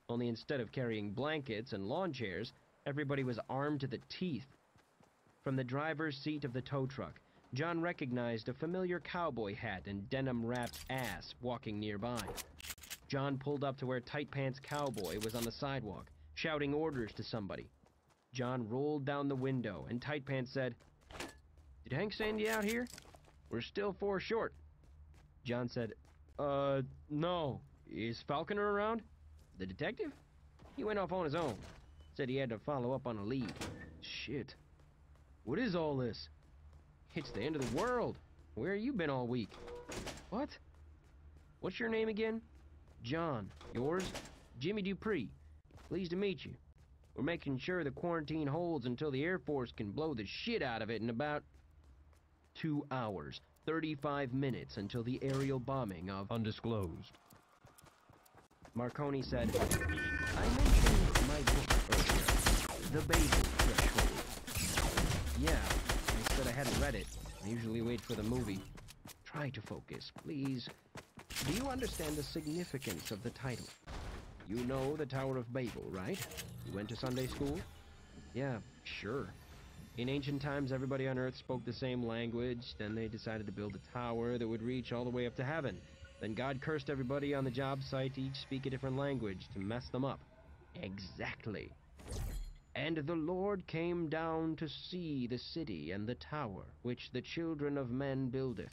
Only instead of carrying blankets and lawn chairs, everybody was armed to the teeth. From the driver's seat of the tow truck, John recognized a familiar cowboy hat and denim-wrapped ass walking nearby. John pulled up to where Tight Pants Cowboy was on the sidewalk, shouting orders to somebody. John rolled down the window, and Tight Pants said, "Did Hank send you out here? We're still 4 short." John said, no. Is Falconer around?" "The detective? He went off on his own. Said he had to follow up on a lead." "Shit. What is all this?" "It's the end of the world. Where you been all week?" "What? What's your name again?" "John. Yours?" "Jimmy Dupree. Pleased to meet you. We're making sure the quarantine holds until the Air Force can blow the shit out of it in about 2 hours, 35 minutes until the aerial bombing of Undisclosed. Marconi said, "I mentioned my book earlier, The Babel Threshold." "Yeah, I said I hadn't read it. I usually wait for the movie." "Try to focus, please. Do you understand the significance of the title? You know the Tower of Babel, right? You went to Sunday school?" "Yeah, sure. In ancient times, everybody on Earth spoke the same language. Then they decided to build a tower that would reach all the way up to heaven. Then God cursed everybody on the job site to each speak a different language to mess them up." "Exactly. And the Lord came down to see the city and the tower, which the children of men buildeth.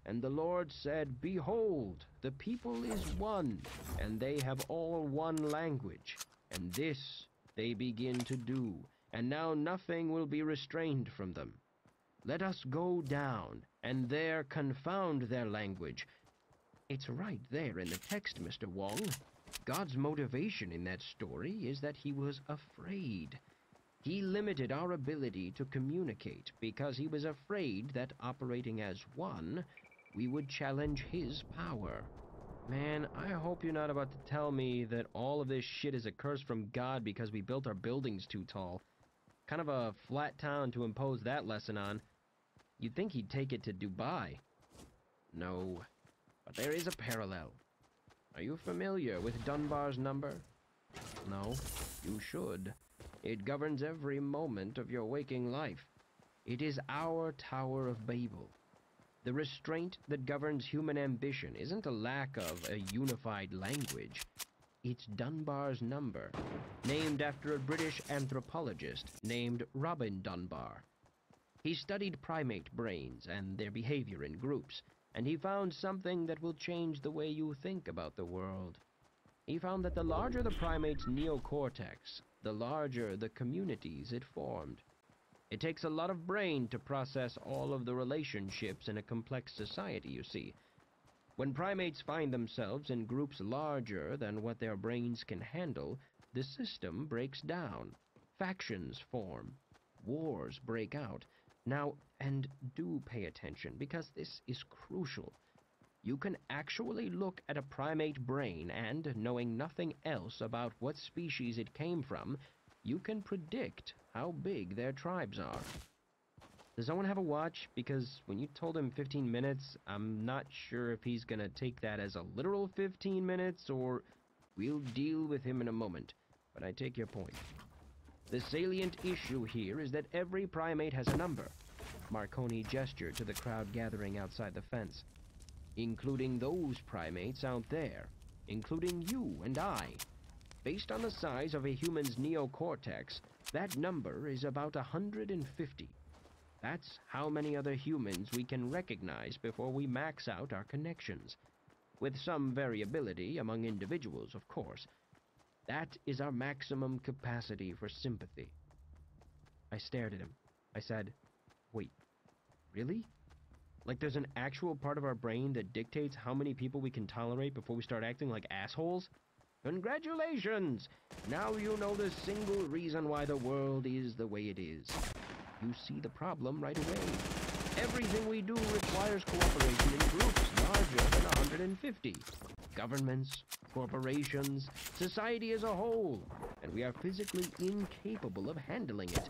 And the Lord said, Behold, the people is one, and they have all one language. And this they begin to do, and now nothing will be restrained from them. Let us go down, and there confound their language." It's right there in the text, Mr. Wong. God's motivation in that story is that he was afraid. He limited our ability to communicate because he was afraid that operating as one, we would challenge his power. Man, I hope you're not about to tell me that all of this shit is a curse from God because we built our buildings too tall. Kind of a flat town to impose that lesson on. You'd think he'd take it to Dubai. No, but there is a parallel. Are you familiar with Dunbar's number? No, you should. It governs every moment of your waking life. It is our Tower of Babel. The restraint that governs human ambition isn't a lack of a unified language. It's Dunbar's number, named after a British anthropologist named Robin Dunbar. He studied primate brains and their behavior in groups, and he found something that will change the way you think about the world. He found that the larger the primate's neocortex, the larger the communities it formed. It takes a lot of brain to process all of the relationships in a complex society, you see. When primates find themselves in groups larger than what their brains can handle, the system breaks down. Factions form. Wars break out. Now, and do pay attention, because this is crucial. You can actually look at a primate brain and, knowing nothing else about what species it came from, you can predict how big their tribes are. Does someone have a watch? Because when you told him 15 minutes, I'm not sure if he's gonna take that as a literal 15 minutes, or we'll deal with him in a moment. But I take your point. The salient issue here is that every primate has a number. Marconi gestured to the crowd gathering outside the fence. Including those primates out there. Including you and I. Based on the size of a human's neocortex, that number is about 150. That's how many other humans we can recognize before we max out our connections. With some variability among individuals, of course. That is our maximum capacity for sympathy. I stared at him. I said, "Wait, really? Like there's an actual part of our brain that dictates how many people we can tolerate before we start acting like assholes? Congratulations! Now you know the single reason why the world is the way it is. You see the problem right away. Everything we do requires cooperation in groups larger than 150. Governments, corporations, society as a whole, and we are physically incapable of handling it.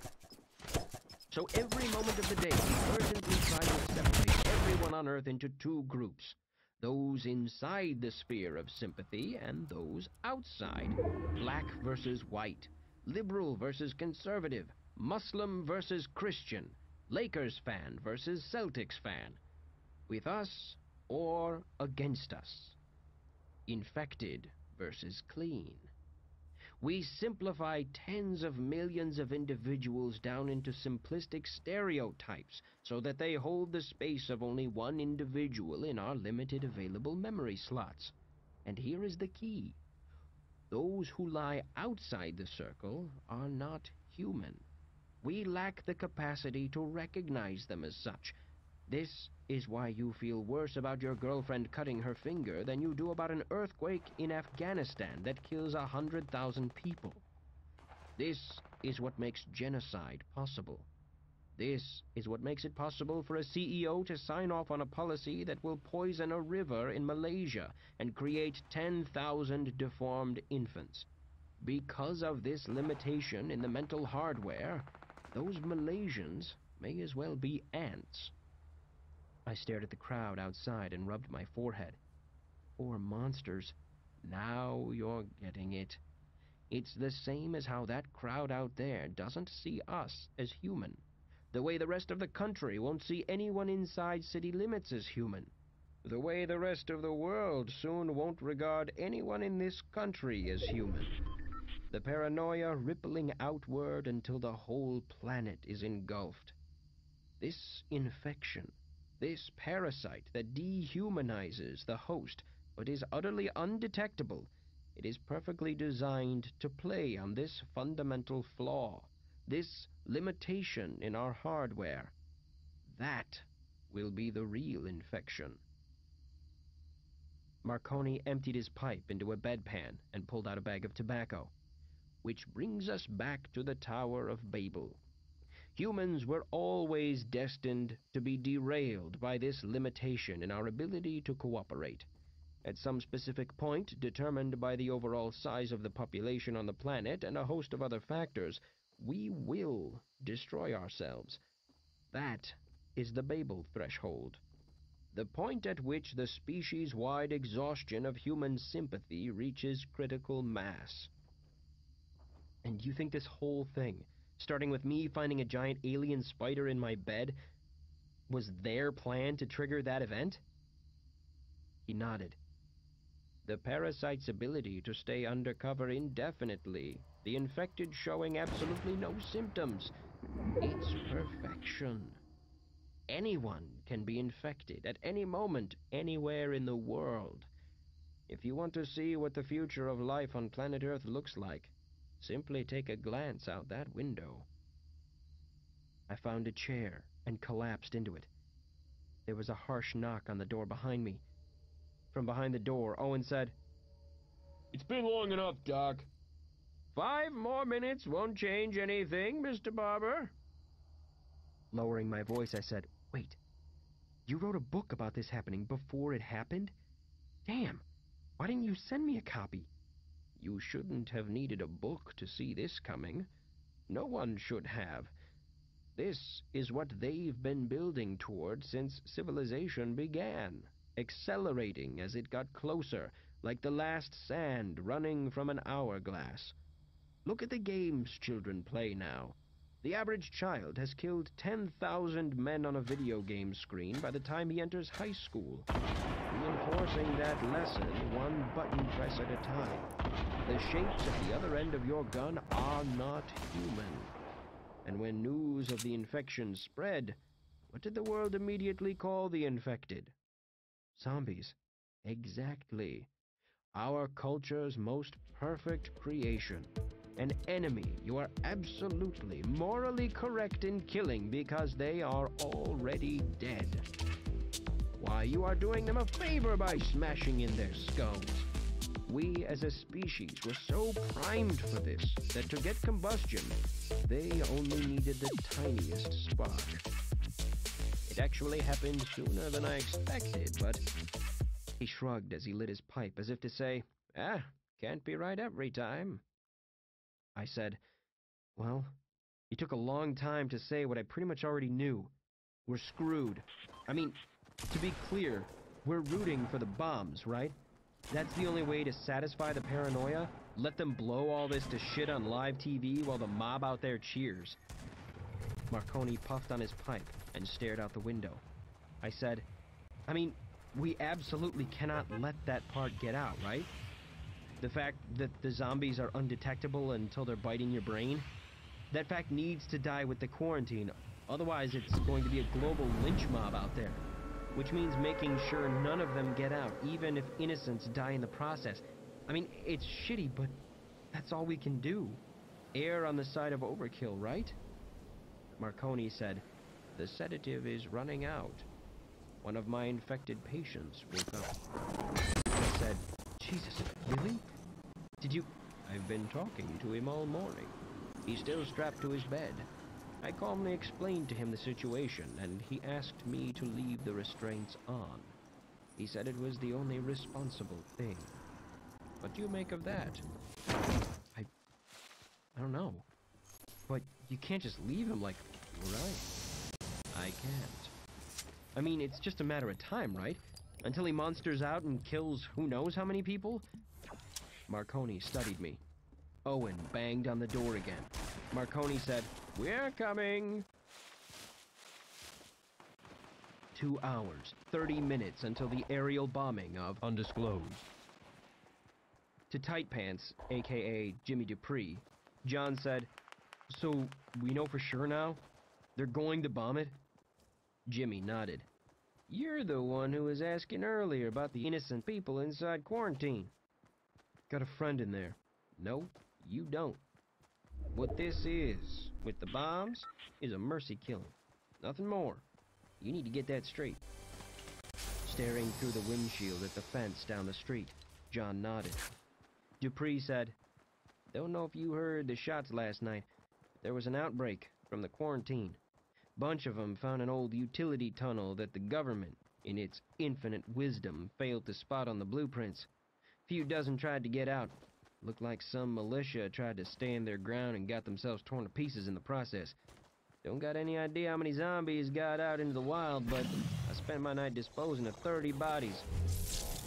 So every moment of the day, we urgently try to separate everyone on Earth into 2 groups. Those inside the sphere of sympathy and those outside. Black versus white. Liberal versus conservative. Muslim versus Christian. Lakers fan versus Celtics fan. With us or against us. Infected versus clean. We simplify tens of millions of individuals down into simplistic stereotypes so that they hold the space of only one individual in our limited available memory slots. And here is the key. Those who lie outside the circle are not human. We lack the capacity to recognize them as such. This is why you feel worse about your girlfriend cutting her finger than you do about an earthquake in Afghanistan that kills 100,000 people. This is what makes genocide possible. This is what makes it possible for a CEO to sign off on a policy that will poison a river in Malaysia and create 10,000 deformed infants. Because of this limitation in the mental hardware, those Malaysians may as well be ants. I stared at the crowd outside and rubbed my forehead. Poor monsters. Now you're getting it. It's the same as how that crowd out there doesn't see us as human. The way the rest of the country won't see anyone inside city limits as human. The way the rest of the world soon won't regard anyone in this country as human. The paranoia rippling outward until the whole planet is engulfed. This infection, this parasite that dehumanizes the host but is utterly undetectable, it is perfectly designed to play on this fundamental flaw, this limitation in our hardware. That will be the real infection. Marconi emptied his pipe into a bedpan and pulled out a bag of tobacco. Which brings us back to the Tower of Babel. Humans were always destined to be derailed by this limitation in our ability to cooperate. At some specific point, determined by the overall size of the population on the planet and a host of other factors, we will destroy ourselves. That is the Babel threshold. The point at which the species-wide exhaustion of human sympathy reaches critical mass. And you think this whole thing, starting with me finding a giant alien spider in my bed, was their plan to trigger that event? He nodded. The parasite's ability to stay undercover indefinitely, the infected showing absolutely no symptoms. It's perfection. Anyone can be infected at any moment, anywhere in the world. If you want to see what the future of life on planet Earth looks like, simply take a glance out that window. I found a chair and collapsed into it. There was a harsh knock on the door behind me. From behind the door, Owen said, "It's been long enough, Doc." 5 more minutes won't change anything, Mr. Barber. Lowering my voice, I said, "Wait, you wrote a book about this happening before it happened? Damn, why didn't you send me a copy?" "You shouldn't have needed a book to see this coming. No one should have. This is what they've been building toward since civilization began, accelerating as it got closer, like the last sand running from an hourglass. Look at the games children play now. The average child has killed 10,000 men on a video game screen by the time he enters high school, reinforcing that lesson one button press at a time. The shapes at the other end of your gun are not human. And when news of the infection spread, what did the world immediately call the infected? Zombies. Exactly. Our culture's most perfect creation. An enemy you are absolutely morally correct in killing because they are already dead. Why, you are doing them a favor by smashing in their skulls. We as a species were so primed for this that to get combustion, they only needed the tiniest spark. It actually happened sooner than I expected, but he shrugged as he lit his pipe as if to say, can't be right every time. I said, "Well, you took a long time to say what I pretty much already knew. We're screwed. I mean, to be clear, we're rooting for the bombs, right? That's the only way to satisfy the paranoia? Let them blow all this to shit on live TV while the mob out there cheers." Marconi puffed on his pipe and stared out the window. I said, I mean, we absolutely cannot let that part get out, right? The fact that the zombies are undetectable until they're biting your brain? That fact needs to die with the quarantine, otherwise it's going to be a global lynch mob out there. Which means making sure none of them get out, even if innocents die in the process. I mean, it's shitty, but that's all we can do. Err on the side of overkill, right? Marconi said, the sedative is running out. One of my infected patients woke up. I said, Jesus, really? Did you... I've been talking to him all morning. He's still strapped to his bed. I calmly explained to him the situation, and he asked me to leave the restraints on. He said it was the only responsible thing. What do you make of that? I don't know. But you can't just leave him like... Right. I can't. I mean, it's just a matter of time, right? Until he monsters out and kills who knows how many people? Marconi studied me. Owen banged on the door again. Marconi said, We're coming! 2 hours, 30 minutes until the aerial bombing of Undisclosed. To Tight Pants, aka Jimmy Dupree, John said, So, we know for sure now? They're going to bomb it? Jimmy nodded. You're the one who was asking earlier about the innocent people inside quarantine. Got a friend in there. No, you don't. What this is, with the bombs, is a mercy killing. Nothing more. You need to get that straight. Staring through the windshield at the fence down the street, John nodded. Dupree said, Don't know if you heard the shots last night. There was an outbreak from the quarantine. Bunch of them found an old utility tunnel that the government, in its infinite wisdom, failed to spot on the blueprints. Few dozen tried to get out. Looked like some militia tried to stand their ground and got themselves torn to pieces in the process. Don't got any idea how many zombies got out into the wild, but I spent my night disposing of 30 bodies.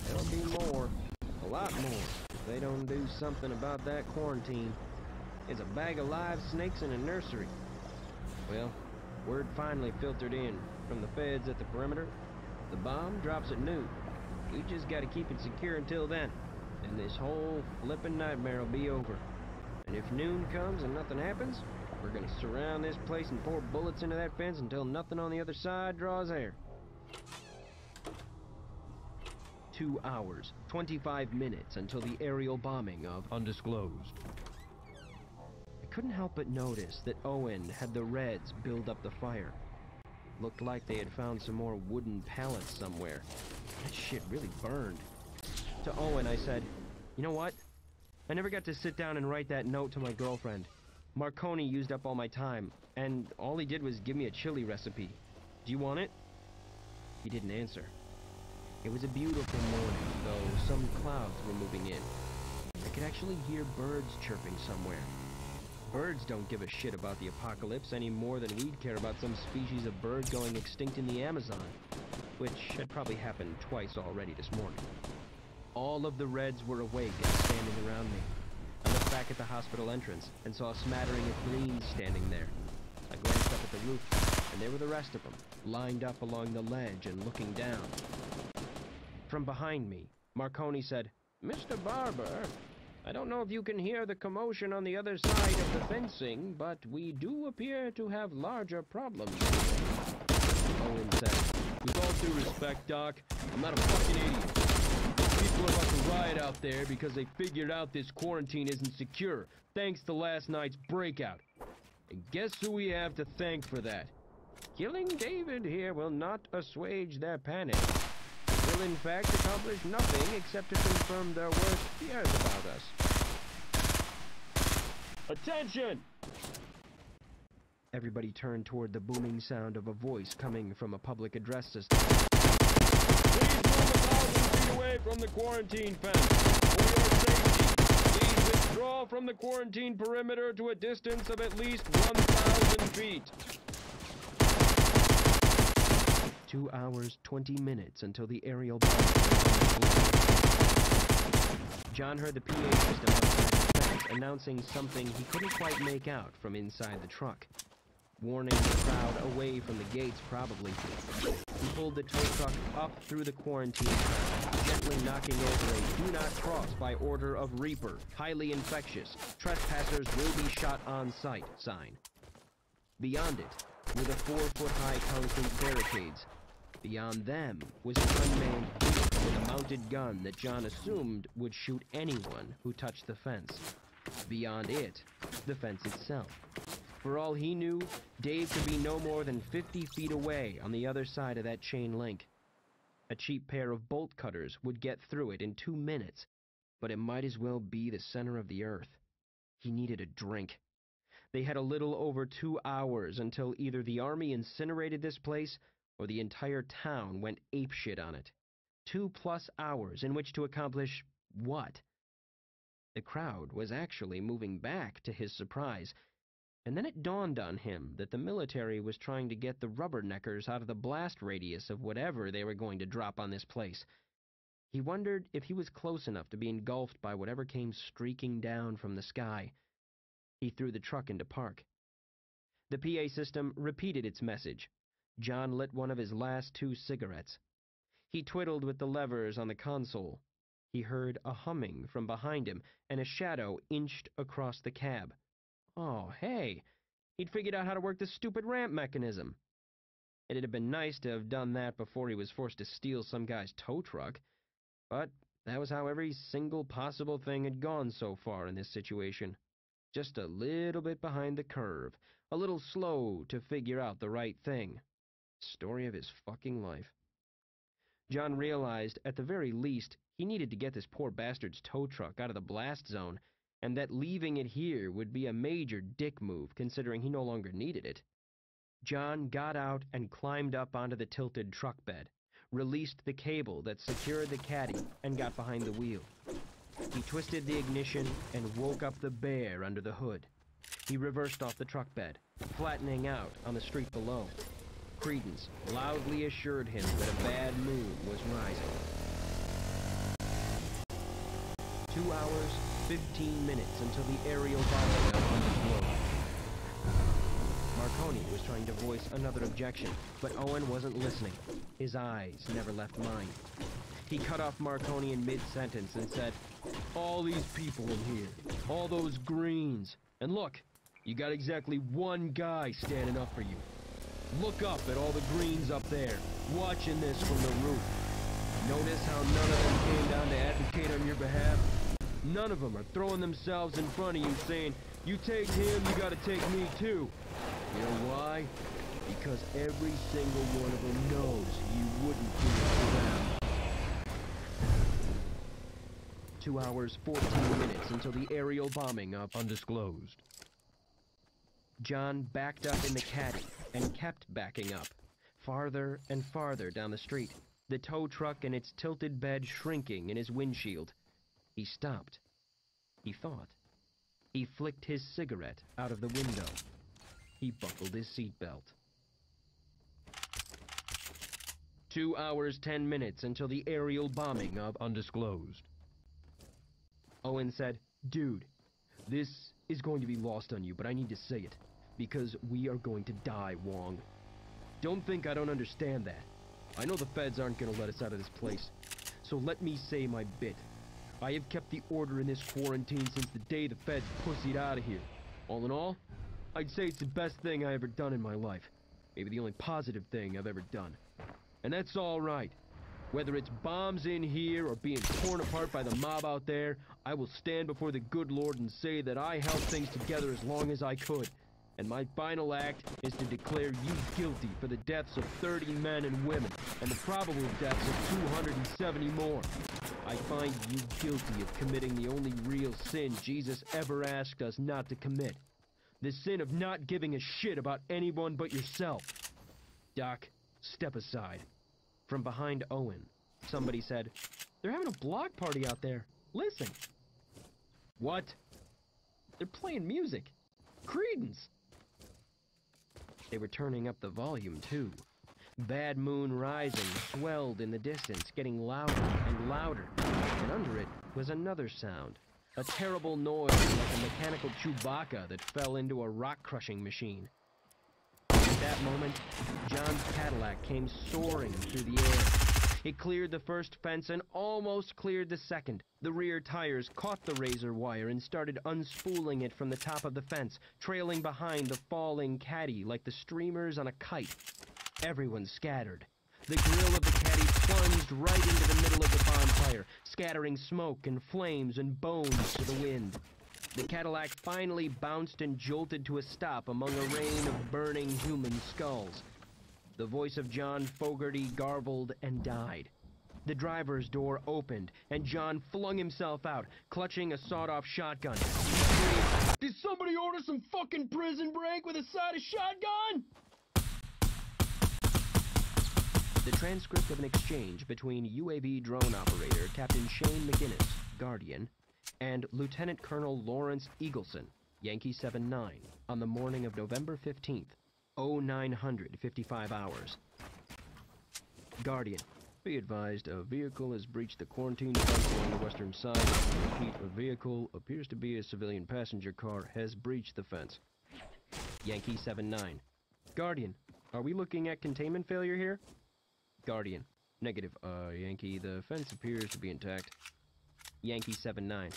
There'll be more, a lot more, if they don't do something about that quarantine. It's a bag of live snakes in a nursery. Well, word finally filtered in from the feds at the perimeter. The bomb drops at noon. We just gotta keep it secure until then, and this whole flippin' nightmare will be over. And if noon comes and nothing happens, we're gonna surround this place and pour bullets into that fence until nothing on the other side draws air. 2 hours, 25 minutes until the aerial bombing of Undisclosed. I couldn't help but notice that Owen had the Reds build up the fire. Looked like they had found some more wooden pallets somewhere. That shit really burned. To Owen, I said, You know what? I never got to sit down and write that note to my girlfriend. Marconi used up all my time, and all he did was give me a chili recipe. Do you want it? He didn't answer. It was a beautiful morning, though some clouds were moving in. I could actually hear birds chirping somewhere. Birds don't give a shit about the apocalypse any more than we'd care about some species of bird going extinct in the Amazon, which had probably happened twice already this morning. All of the Reds were awake and standing around me. I looked back at the hospital entrance and saw a smattering of Greens standing there. I glanced up at the roof, and there were the rest of them, lined up along the ledge and looking down. From behind me, Marconi said, Mr. Barber, I don't know if you can hear the commotion on the other side of the fencing, but we do appear to have larger problems. Owen said, With all due respect, Doc, I'm not a fucking idiot. People are about to riot out there because they figured out this quarantine isn't secure, thanks to last night's breakout. And guess who we have to thank for that? Killing David here will not assuage their panic. It will in fact accomplish nothing except to confirm their worst fears about us. Attention! Everybody turned toward the booming sound of a voice coming from a public address system. Please move 1,000 feet away from the quarantine fence. For your safety, please withdraw from the quarantine perimeter to a distance of at least 1,000 feet. 2 hours, 20 minutes until the aerial bomb. John heard the PA system outside the fence announcing something he couldn't quite make out from inside the truck. warning the crowd away from the gates, probably. He pulled the tow truck up through the quarantine, gently knocking over a "Do not cross by order of Reaper, highly infectious, trespassers will be shot on sight" sign. Beyond it were the 4-foot-high concrete barricades. Beyond them was an unmanned vehicle with a mounted gun that John assumed would shoot anyone who touched the fence. Beyond it, the fence itself. For all he knew, Dave could be no more than 50 feet away on the other side of that chain link. A cheap pair of bolt cutters would get through it in 2 minutes, but it might as well be the center of the earth. He needed a drink. They had a little over 2 hours until either the army incinerated this place or the entire town went apeshit on it. 2+ hours in which to accomplish what? The crowd was actually moving back, to his surprise, and then it dawned on him that the military was trying to get the rubberneckers out of the blast radius of whatever they were going to drop on this place. He wondered if he was close enough to be engulfed by whatever came streaking down from the sky. He threw the truck into park. The PA system repeated its message. John lit one of his last 2 cigarettes. He twiddled with the levers on the console. He heard a humming from behind him, and a shadow inched across the cab. Oh, hey! He'd figured out how to work the stupid ramp mechanism. It'd have been nice to have done that before he was forced to steal some guy's tow truck, but that was how every single possible thing had gone so far in this situation. Just a little bit behind the curve, a little slow to figure out the right thing. Story of his fucking life. John realized, at the very least, he needed to get this poor bastard's tow truck out of the blast zone, and that leaving it here would be a major dick move, considering he no longer needed it. John got out and climbed up onto the tilted truck bed, released the cable that secured the caddy, and got behind the wheel. He twisted the ignition and woke up the bear under the hood. He reversed off the truck bed, flattening out on the street below. Credence loudly assured him that a bad moon was rising. 2 hours, 15 minutes until the aerial bombing of Undisclosed. Marconi was trying to voice another objection, but Owen wasn't listening. His eyes never left mine. He cut off Marconi in mid-sentence and said, "All these people in here, all those greens, and look, you got exactly one guy standing up for you. Look up at all the greens up there, watching this from the roof. Notice how none of them came down to advocate on your behalf? None of them are throwing themselves in front of you saying, 'You take him, you gotta take me too.' You know why? Because every single one of them knows you wouldn't do it for them." 2 hours, 14 minutes until the aerial bombing of Undisclosed. John backed up in the caddy and kept backing up, farther and farther down the street, the tow truck and its tilted bed shrinking in his windshield. He stopped. He thought. He flicked his cigarette out of the window. He buckled his seatbelt. 2 hours, 10 minutes until the aerial bombing of Undisclosed. Owen said, "Dude, this is going to be lost on you, but I need to say it, because we are going to die, Wong. Don't think I don't understand that. I know the feds aren't going to let us out of this place, so let me say my bit. I have kept the order in this quarantine since the day the feds pussied out of here. All in all, I'd say it's the best thing I ever done in my life. Maybe the only positive thing I've ever done. And that's all right. Whether it's bombs in here or being torn apart by the mob out there, I will stand before the good Lord and say that I held things together as long as I could. And my final act is to declare you guilty for the deaths of 30 men and women, and the probable deaths of 270 more. I find you guilty of committing the only real sin Jesus ever asked us not to commit. The sin of not giving a shit about anyone but yourself. Doc, step aside." From behind Owen, somebody said, "They're having a block party out there. Listen." "What?" "They're playing music. Credence." They were turning up the volume, too. Bad Moon Rising swelled in the distance, getting louder and louder, and under it was another sound, a terrible noise like a mechanical Chewbacca that fell into a rock-crushing machine. that moment, John's Cadillac came soaring through the air. It cleared the first fence and almost cleared the second. The rear tires caught the razor wire and started unspooling it from the top of the fence, trailing behind the falling caddy like the streamers on a kite. Everyone scattered. The grill of the caddy plunged right into the middle of the bonfire, scattering smoke and flames and bones to the wind. The Cadillac finally bounced and jolted to a stop among a rain of burning human skulls. The voice of John Fogarty garbled and died. The driver's door opened, and John flung himself out, clutching a sawed-off shotgun. He screamed, "Did somebody order some fucking prison break with a side of shotgun?" The transcript of an exchange between UAV drone operator Captain Shane McGinnis, Guardian, and Lieutenant Colonel Lawrence Eagleson, Yankee 7-9, on the morning of November 15th, 0955 hours. Guardian. Be advised, a vehicle has breached the quarantine fence along the western side. Repeat, a vehicle appears to be a civilian passenger car has breached the fence. Yankee 7-9. Guardian, are we looking at containment failure here? Guardian. Negative. Yankee, the fence appears to be intact. Yankee 7-9.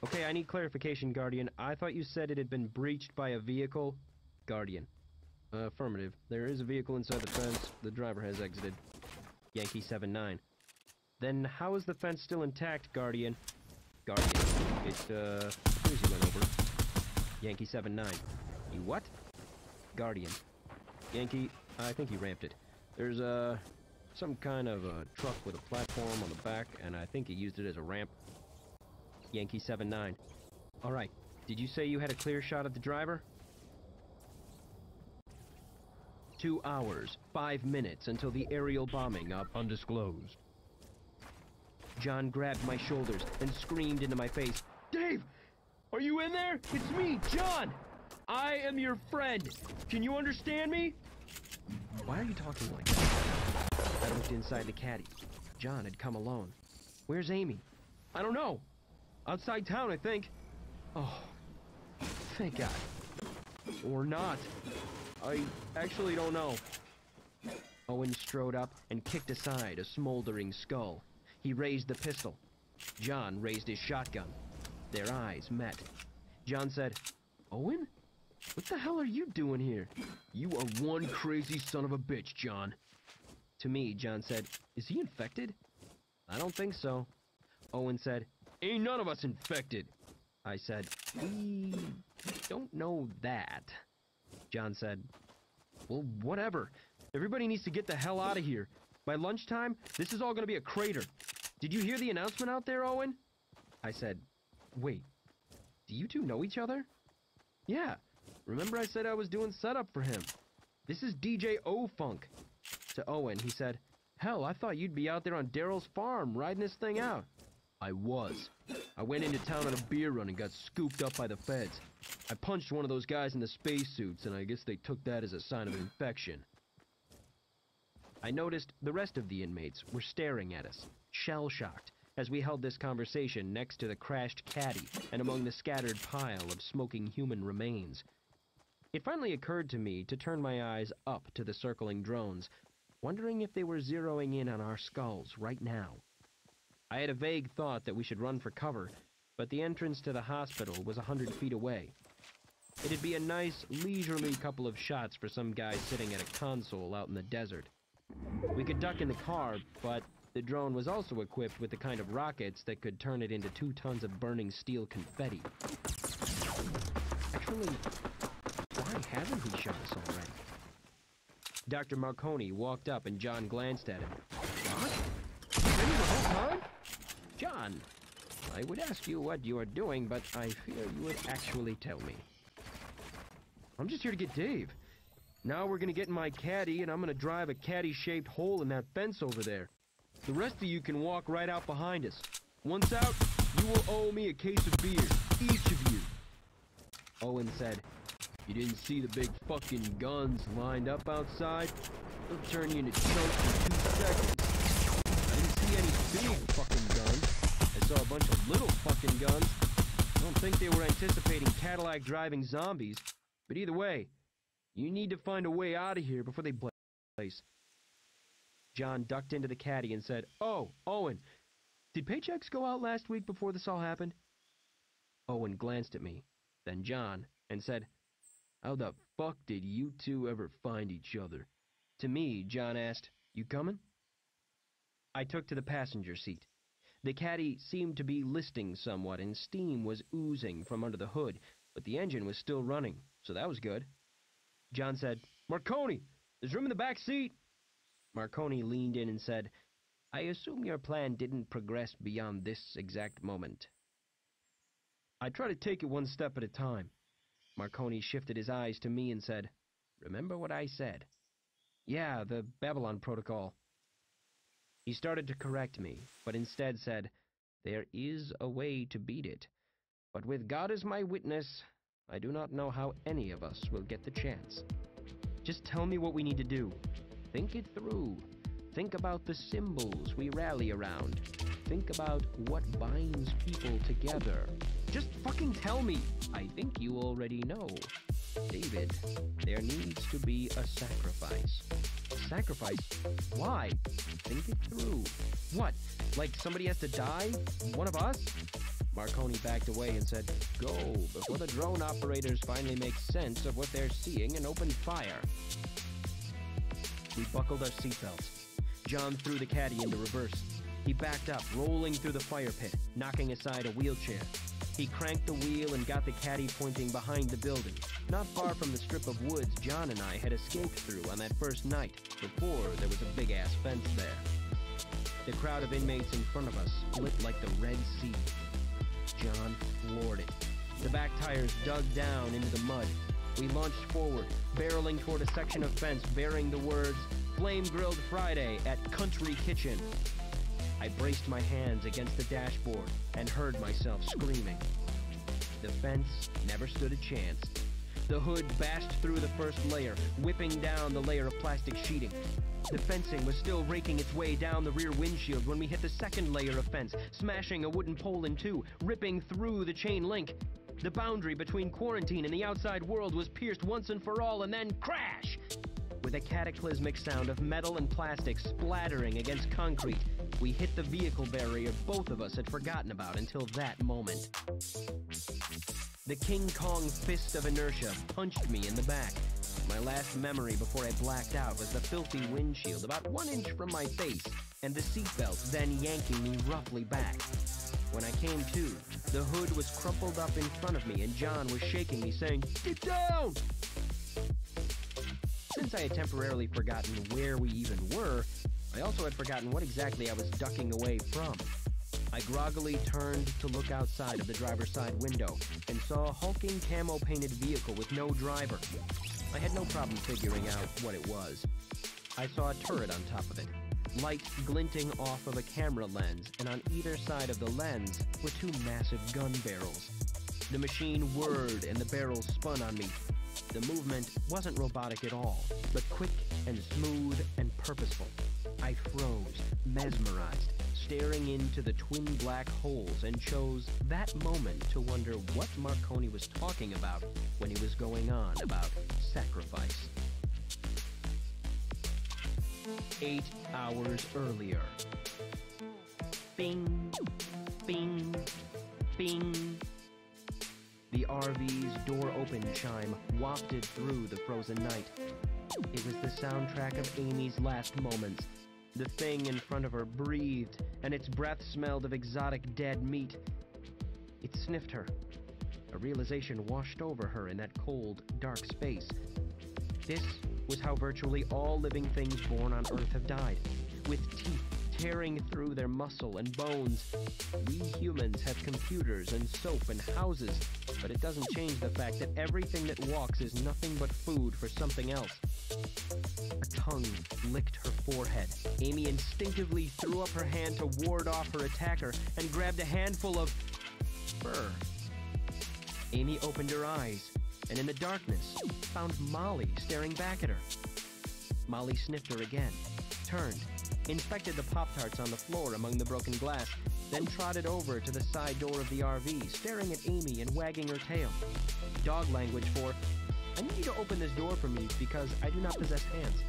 Okay, I need clarification, Guardian. I thought you said it had been breached by a vehicle. Guardian. Affirmative. There is a vehicle inside the fence. The driver has exited. Yankee 7-9. Then how is the fence still intact, Guardian? Guardian. It, appears you went over. Yankee 7-9. You what? Guardian. Yankee, I think he ramped it. There's, some kind of a truck with a platform on the back, and I think he used it as a ramp. Yankee 7-9. Alright. Did you say you had a clear shot at the driver? 2 hours, 5 minutes until the aerial bombing of Undisclosed. John grabbed my shoulders and screamed into my face, "Dave! Are you in there? It's me, John! I am your friend! Can you understand me?" Why are you talking like that? I looked inside the caddy. John had come alone. Where's Amy? I don't know. Outside town, I think. Oh, thank God. Or not. I actually don't know. Owen strode up and kicked aside a smoldering skull. He raised the pistol. John raised his shotgun. Their eyes met. John said, "Owen? What the hell are you doing here?" "You are one crazy son of a bitch, John." To me, John said, "Is he infected?" "I don't think so." Owen said, "Ain't none of us infected." I said, "We don't know that." John said, "Well, whatever. Everybody needs to get the hell out of here. By lunchtime, this is all going to be a crater. Did you hear the announcement out there, Owen?" I said, "Wait, do you two know each other?" "Yeah. Remember I said I was doing setup for him. This is DJ O-Funk." To Owen, he said, "Hell, I thought you'd be out there on Daryl's farm riding this thing out." "I was. I went into town on a beer run and got scooped up by the feds. I punched one of those guys in the spacesuits, and I guess they took that as a sign of infection." I noticed the rest of the inmates were staring at us, shell-shocked, as we held this conversation next to the crashed caddy and among the scattered pile of smoking human remains. It finally occurred to me to turn my eyes up to the circling drones, wondering if they were zeroing in on our skulls right now. I had a vague thought that we should run for cover, but the entrance to the hospital was 100 feet away. It'd be a nice, leisurely couple of shots for some guy sitting at a console out in the desert. We could duck in the car, but the drone was also equipped with the kind of rockets that could turn it into 2 tons of burning steel confetti. Actually, why hasn't he shot us already? Dr. Marconi walked up and John glanced at him. "What? Been here the whole time?" "John, I would ask you what you are doing, but I fear you would actually tell me." "I'm just here to get Dave. Now we're gonna get in my caddy and I'm gonna drive a caddy-shaped hole in that fence over there. The rest of you can walk right out behind us. Once out, you will owe me a case of beer, each of you." Owen said, "You didn't see the big fucking guns lined up outside? They'll turn you into chunks in 2 seconds. I didn't see any big fucking guns. I saw a bunch of little fucking guns. I don't think they were anticipating Cadillac driving zombies, but either way, You need to find a way out of here before they blow the place. John ducked into the caddy and said, "Oh, Owen, did paychecks go out last week before this all happened?" Owen glanced at me, then John, and said, "How the fuck did you two ever find each other?" To me, John asked, "You coming?" I took to the passenger seat. The caddy seemed to be listing somewhat, and steam was oozing from under the hood, but the engine was still running, so that was good. John said, "Marconi, there's room in the back seat." Marconi leaned in and said, "I assume your plan didn't progress beyond this exact moment." "I try to take it one step at a time." Marconi shifted his eyes to me and said, "Remember what I said?" "Yeah, the Babylon Protocol." He started to correct me, but instead said, "There is a way to beat it. But with God as my witness, I do not know how any of us will get the chance. Just tell me what we need to do. Think it through. Think about the symbols we rally around. Think about what binds people together. Just fucking tell me." "I think you already know. David, there needs to be a sacrifice." "Sacrifice? Why?" "Think it through." "What? Like somebody has to die? One of us?" Marconi backed away and said, "Go, before the drone operators finally make sense of what they're seeing and open fire." We buckled our seatbelts. John threw the caddy into reverse. He backed up, rolling through the fire pit, knocking aside a wheelchair. He cranked the wheel and got the caddy pointing behind the building, not far from the strip of woods John and I had escaped through on that first night, before there was a big-ass fence there. The crowd of inmates in front of us split like the Red Sea. John floored it. The back tires dug down into the mud. We launched forward, barreling toward a section of fence bearing the words, "Flame Grilled Friday at Country Kitchen." I braced my hands against the dashboard and heard myself screaming. The fence never stood a chance. The hood bashed through the first layer, whipping down the layer of plastic sheeting. The fencing was still raking its way down the rear windshield when we hit the second layer of fence, smashing a wooden pole in two, ripping through the chain link. The boundary between quarantine and the outside world was pierced once and for all, and then crash! With a cataclysmic sound of metal and plastic splattering against concrete, we hit the vehicle barrier both of us had forgotten about until that moment. The King Kong fist of inertia punched me in the back. My last memory before I blacked out was the filthy windshield about 1 inch from my face, and the seatbelt then yanking me roughly back. When I came to, the hood was crumpled up in front of me and John was shaking me saying, "Get down!" Since I had temporarily forgotten where we even were, I also had forgotten what exactly I was ducking away from. I groggily turned to look outside of the driver's side window and saw a hulking camo-painted vehicle with no driver. I had no problem figuring out what it was. I saw a turret on top of it, light glinting off of a camera lens, and on either side of the lens were two massive gun barrels. The machine whirred and the barrels spun on me. The movement wasn't robotic at all, but quick and smooth and purposeful. I froze, mesmerized, staring into the twin black holes, and chose that moment to wonder what Marconi was talking about when he was going on about sacrifice. 8 hours earlier. Bing, bing, bing. The RV's door-open chime wafted through the frozen night. It was the soundtrack of Amy's last moments. The thing in front of her breathed, and its breath smelled of exotic dead meat. It sniffed her. A realization washed over her in that cold, dark space. This was how virtually all living things born on Earth have died, with teeth tearing through their muscle and bones. We humans have computers and soap and houses, but it doesn't change the fact that everything that walks is nothing but food for something else. A tongue licked her forehead. Amy instinctively threw up her hand to ward off her attacker and grabbed a handful of fur. Amy opened her eyes, and in the darkness, found Molly staring back at her. Molly sniffed her again, turned, inspected the Pop-Tarts on the floor among the broken glass, then trotted over to the side door of the RV, staring at Amy and wagging her tail. Dog language for, I need you to open this door for me because I do not possess hands.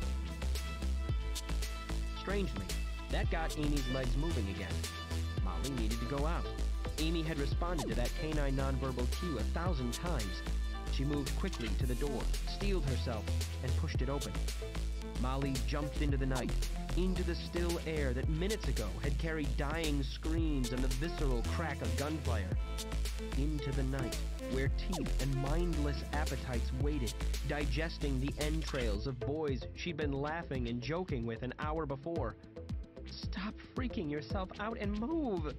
Strangely, that got Amy's legs moving again. Molly needed to go out. Amy had responded to that canine nonverbal cue 1,000 times. She moved quickly to the door, steeled herself, and pushed it open. Molly jumped into the night, into the still air that minutes ago had carried dying screams and the visceral crack of gunfire. Into the night, where teeth and mindless appetites waited, digesting the entrails of boys she'd been laughing and joking with an hour before. Stop freaking yourself out and move!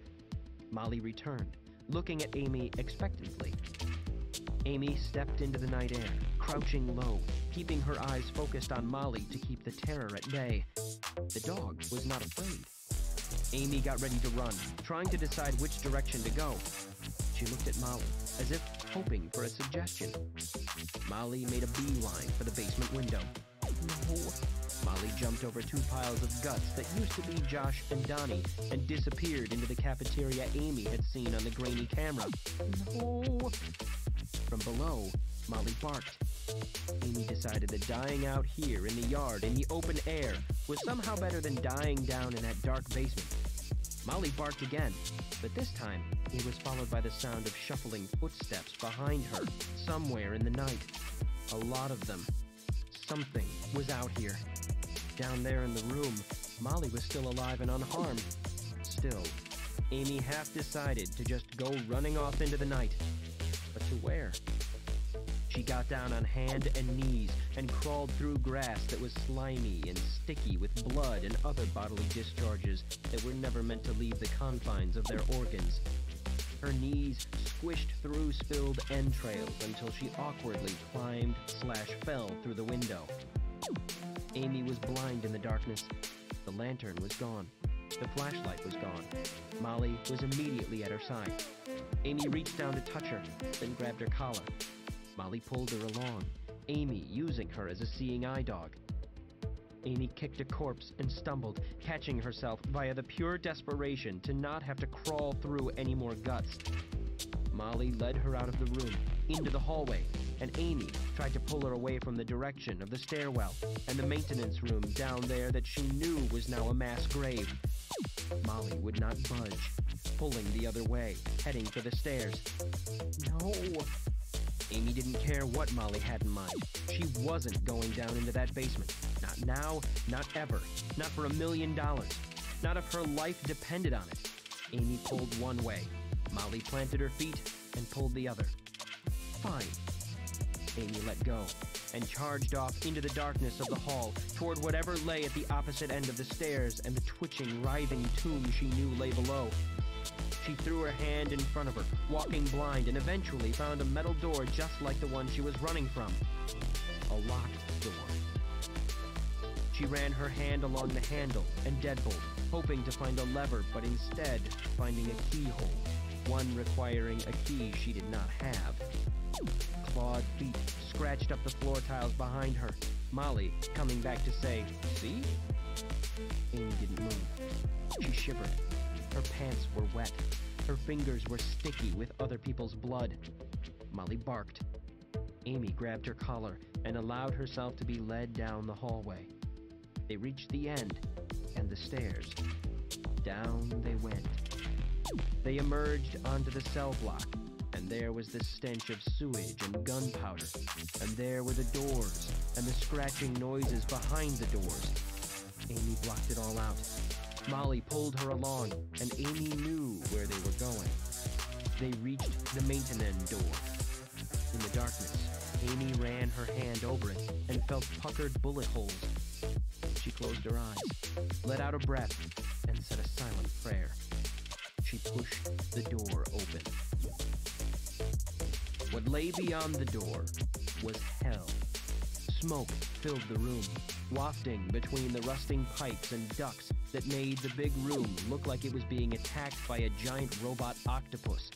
Molly returned, looking at Amy expectantly. Amy stepped into the night air, crouching low, keeping her eyes focused on Molly to keep the terror at bay. The dog was not afraid. Amy got ready to run, trying to decide which direction to go. She looked at Molly, as if hoping for a suggestion. Molly made a beeline for the basement window. No. Molly jumped over 2 piles of guts that used to be Josh and Donnie and disappeared into the cafeteria Amy had seen on the grainy camera. No. From below, Molly barked. Amy decided that dying out here in the yard in the open air was somehow better than dying down in that dark basement. Molly barked again, but this time it was followed by the sound of shuffling footsteps behind her, somewhere in the night. A lot of them. Something was out here. Down there in the room, Molly was still alive and unharmed. Still, Amy half decided to just go running off into the night. But to where? She got down on hand and knees and crawled through grass that was slimy and sticky with blood and other bodily discharges that were never meant to leave the confines of their organs. Her knees squished through spilled entrails until she awkwardly climbed/fell through the window. Amy was blind in the darkness. The lantern was gone. The flashlight was gone. Molly was immediately at her side. Amy reached down to touch her, then grabbed her collar. Molly pulled her along, Amy using her as a seeing eye dog. Amy kicked a corpse and stumbled, catching herself via the pure desperation to not have to crawl through any more guts. Molly led her out of the room, into the hallway, and Amy tried to pull her away from the direction of the stairwell and the maintenance room down there that she knew was now a mass grave. Molly would not budge, pulling the other way, heading for the stairs. No! Amy didn't care what Molly had in mind. She wasn't going down into that basement. Not now, not ever. Not for $1 million. Not if her life depended on it. Amy pulled one way. Molly planted her feet and pulled the other. Fine. Amy let go and charged off into the darkness of the hall toward whatever lay at the opposite end of the stairs and the twitching, writhing tomb she knew lay below. She threw her hand in front of her, walking blind, and eventually found a metal door just like the one she was running from. A locked door. She ran her hand along the handle and deadbolt, hoping to find a lever, but instead finding a keyhole, one requiring a key she did not have. Clawed feet scratched up the floor tiles behind her, Molly coming back to say, "See?" Amy didn't move. She shivered. Her pants were wet. Her fingers were sticky with other people's blood. Molly barked. Amy grabbed her collar and allowed herself to be led down the hallway. They reached the end and the stairs. Down they went. They emerged onto the cell block, and there was the stench of sewage and gunpowder, and there were the doors and the scratching noises behind the doors. Amy blocked it all out. Molly pulled her along, and Amy knew where they were going. They reached the maintenance door. In the darkness, Amy ran her hand over it and felt puckered bullet holes. She closed her eyes, let out a breath, and said a silent prayer. She pushed the door open. What lay beyond the door was hell. Smoke filled the room, wafting between the rusting pipes and ducts that made the big room look like it was being attacked by a giant robot octopus.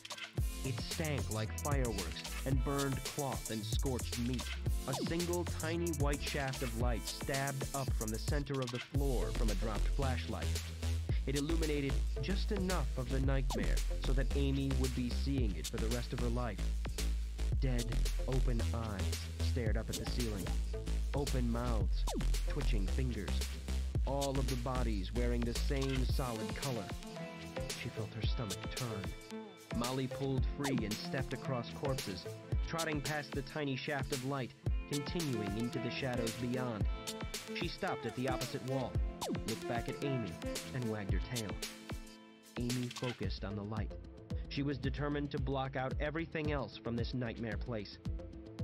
It stank like fireworks and burned cloth and scorched meat. A single tiny white shaft of light stabbed up from the center of the floor from a dropped flashlight. It illuminated just enough of the nightmare so that Amy would be seeing it for the rest of her life. Dead, open eyes stared up at the ceiling. Open mouths, twitching fingers, all of the bodies wearing the same solid color. She felt her stomach turn. Molly pulled free and stepped across corpses, trotting past the tiny shaft of light, continuing into the shadows beyond. She stopped at the opposite wall, looked back at Amy, and wagged her tail. Amy focused on the light. She was determined to block out everything else from this nightmare place.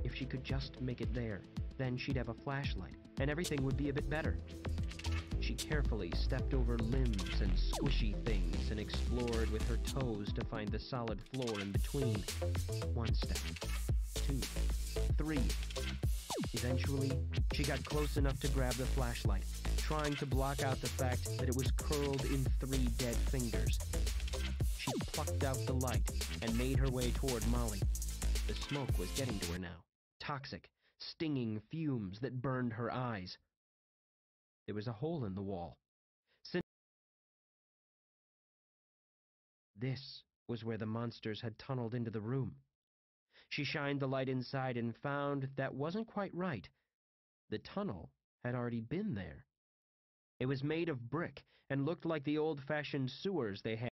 If she could just make it there, then she'd have a flashlight, and everything would be a bit better. She carefully stepped over limbs and squishy things and explored with her toes to find the solid floor in between. 1 step, 2, 3. Eventually, she got close enough to grab the flashlight, trying to block out the fact that it was curled in 3 dead fingers. She plucked out the light and made her way toward Molly. The smoke was getting to her now. Toxic, stinging fumes that burned her eyes. There was a hole in the wall. This was where the monsters had tunneled into the room. She shined the light inside and found that wasn't quite right. The tunnel had already been there. It was made of brick and looked like the old-fashioned sewers they had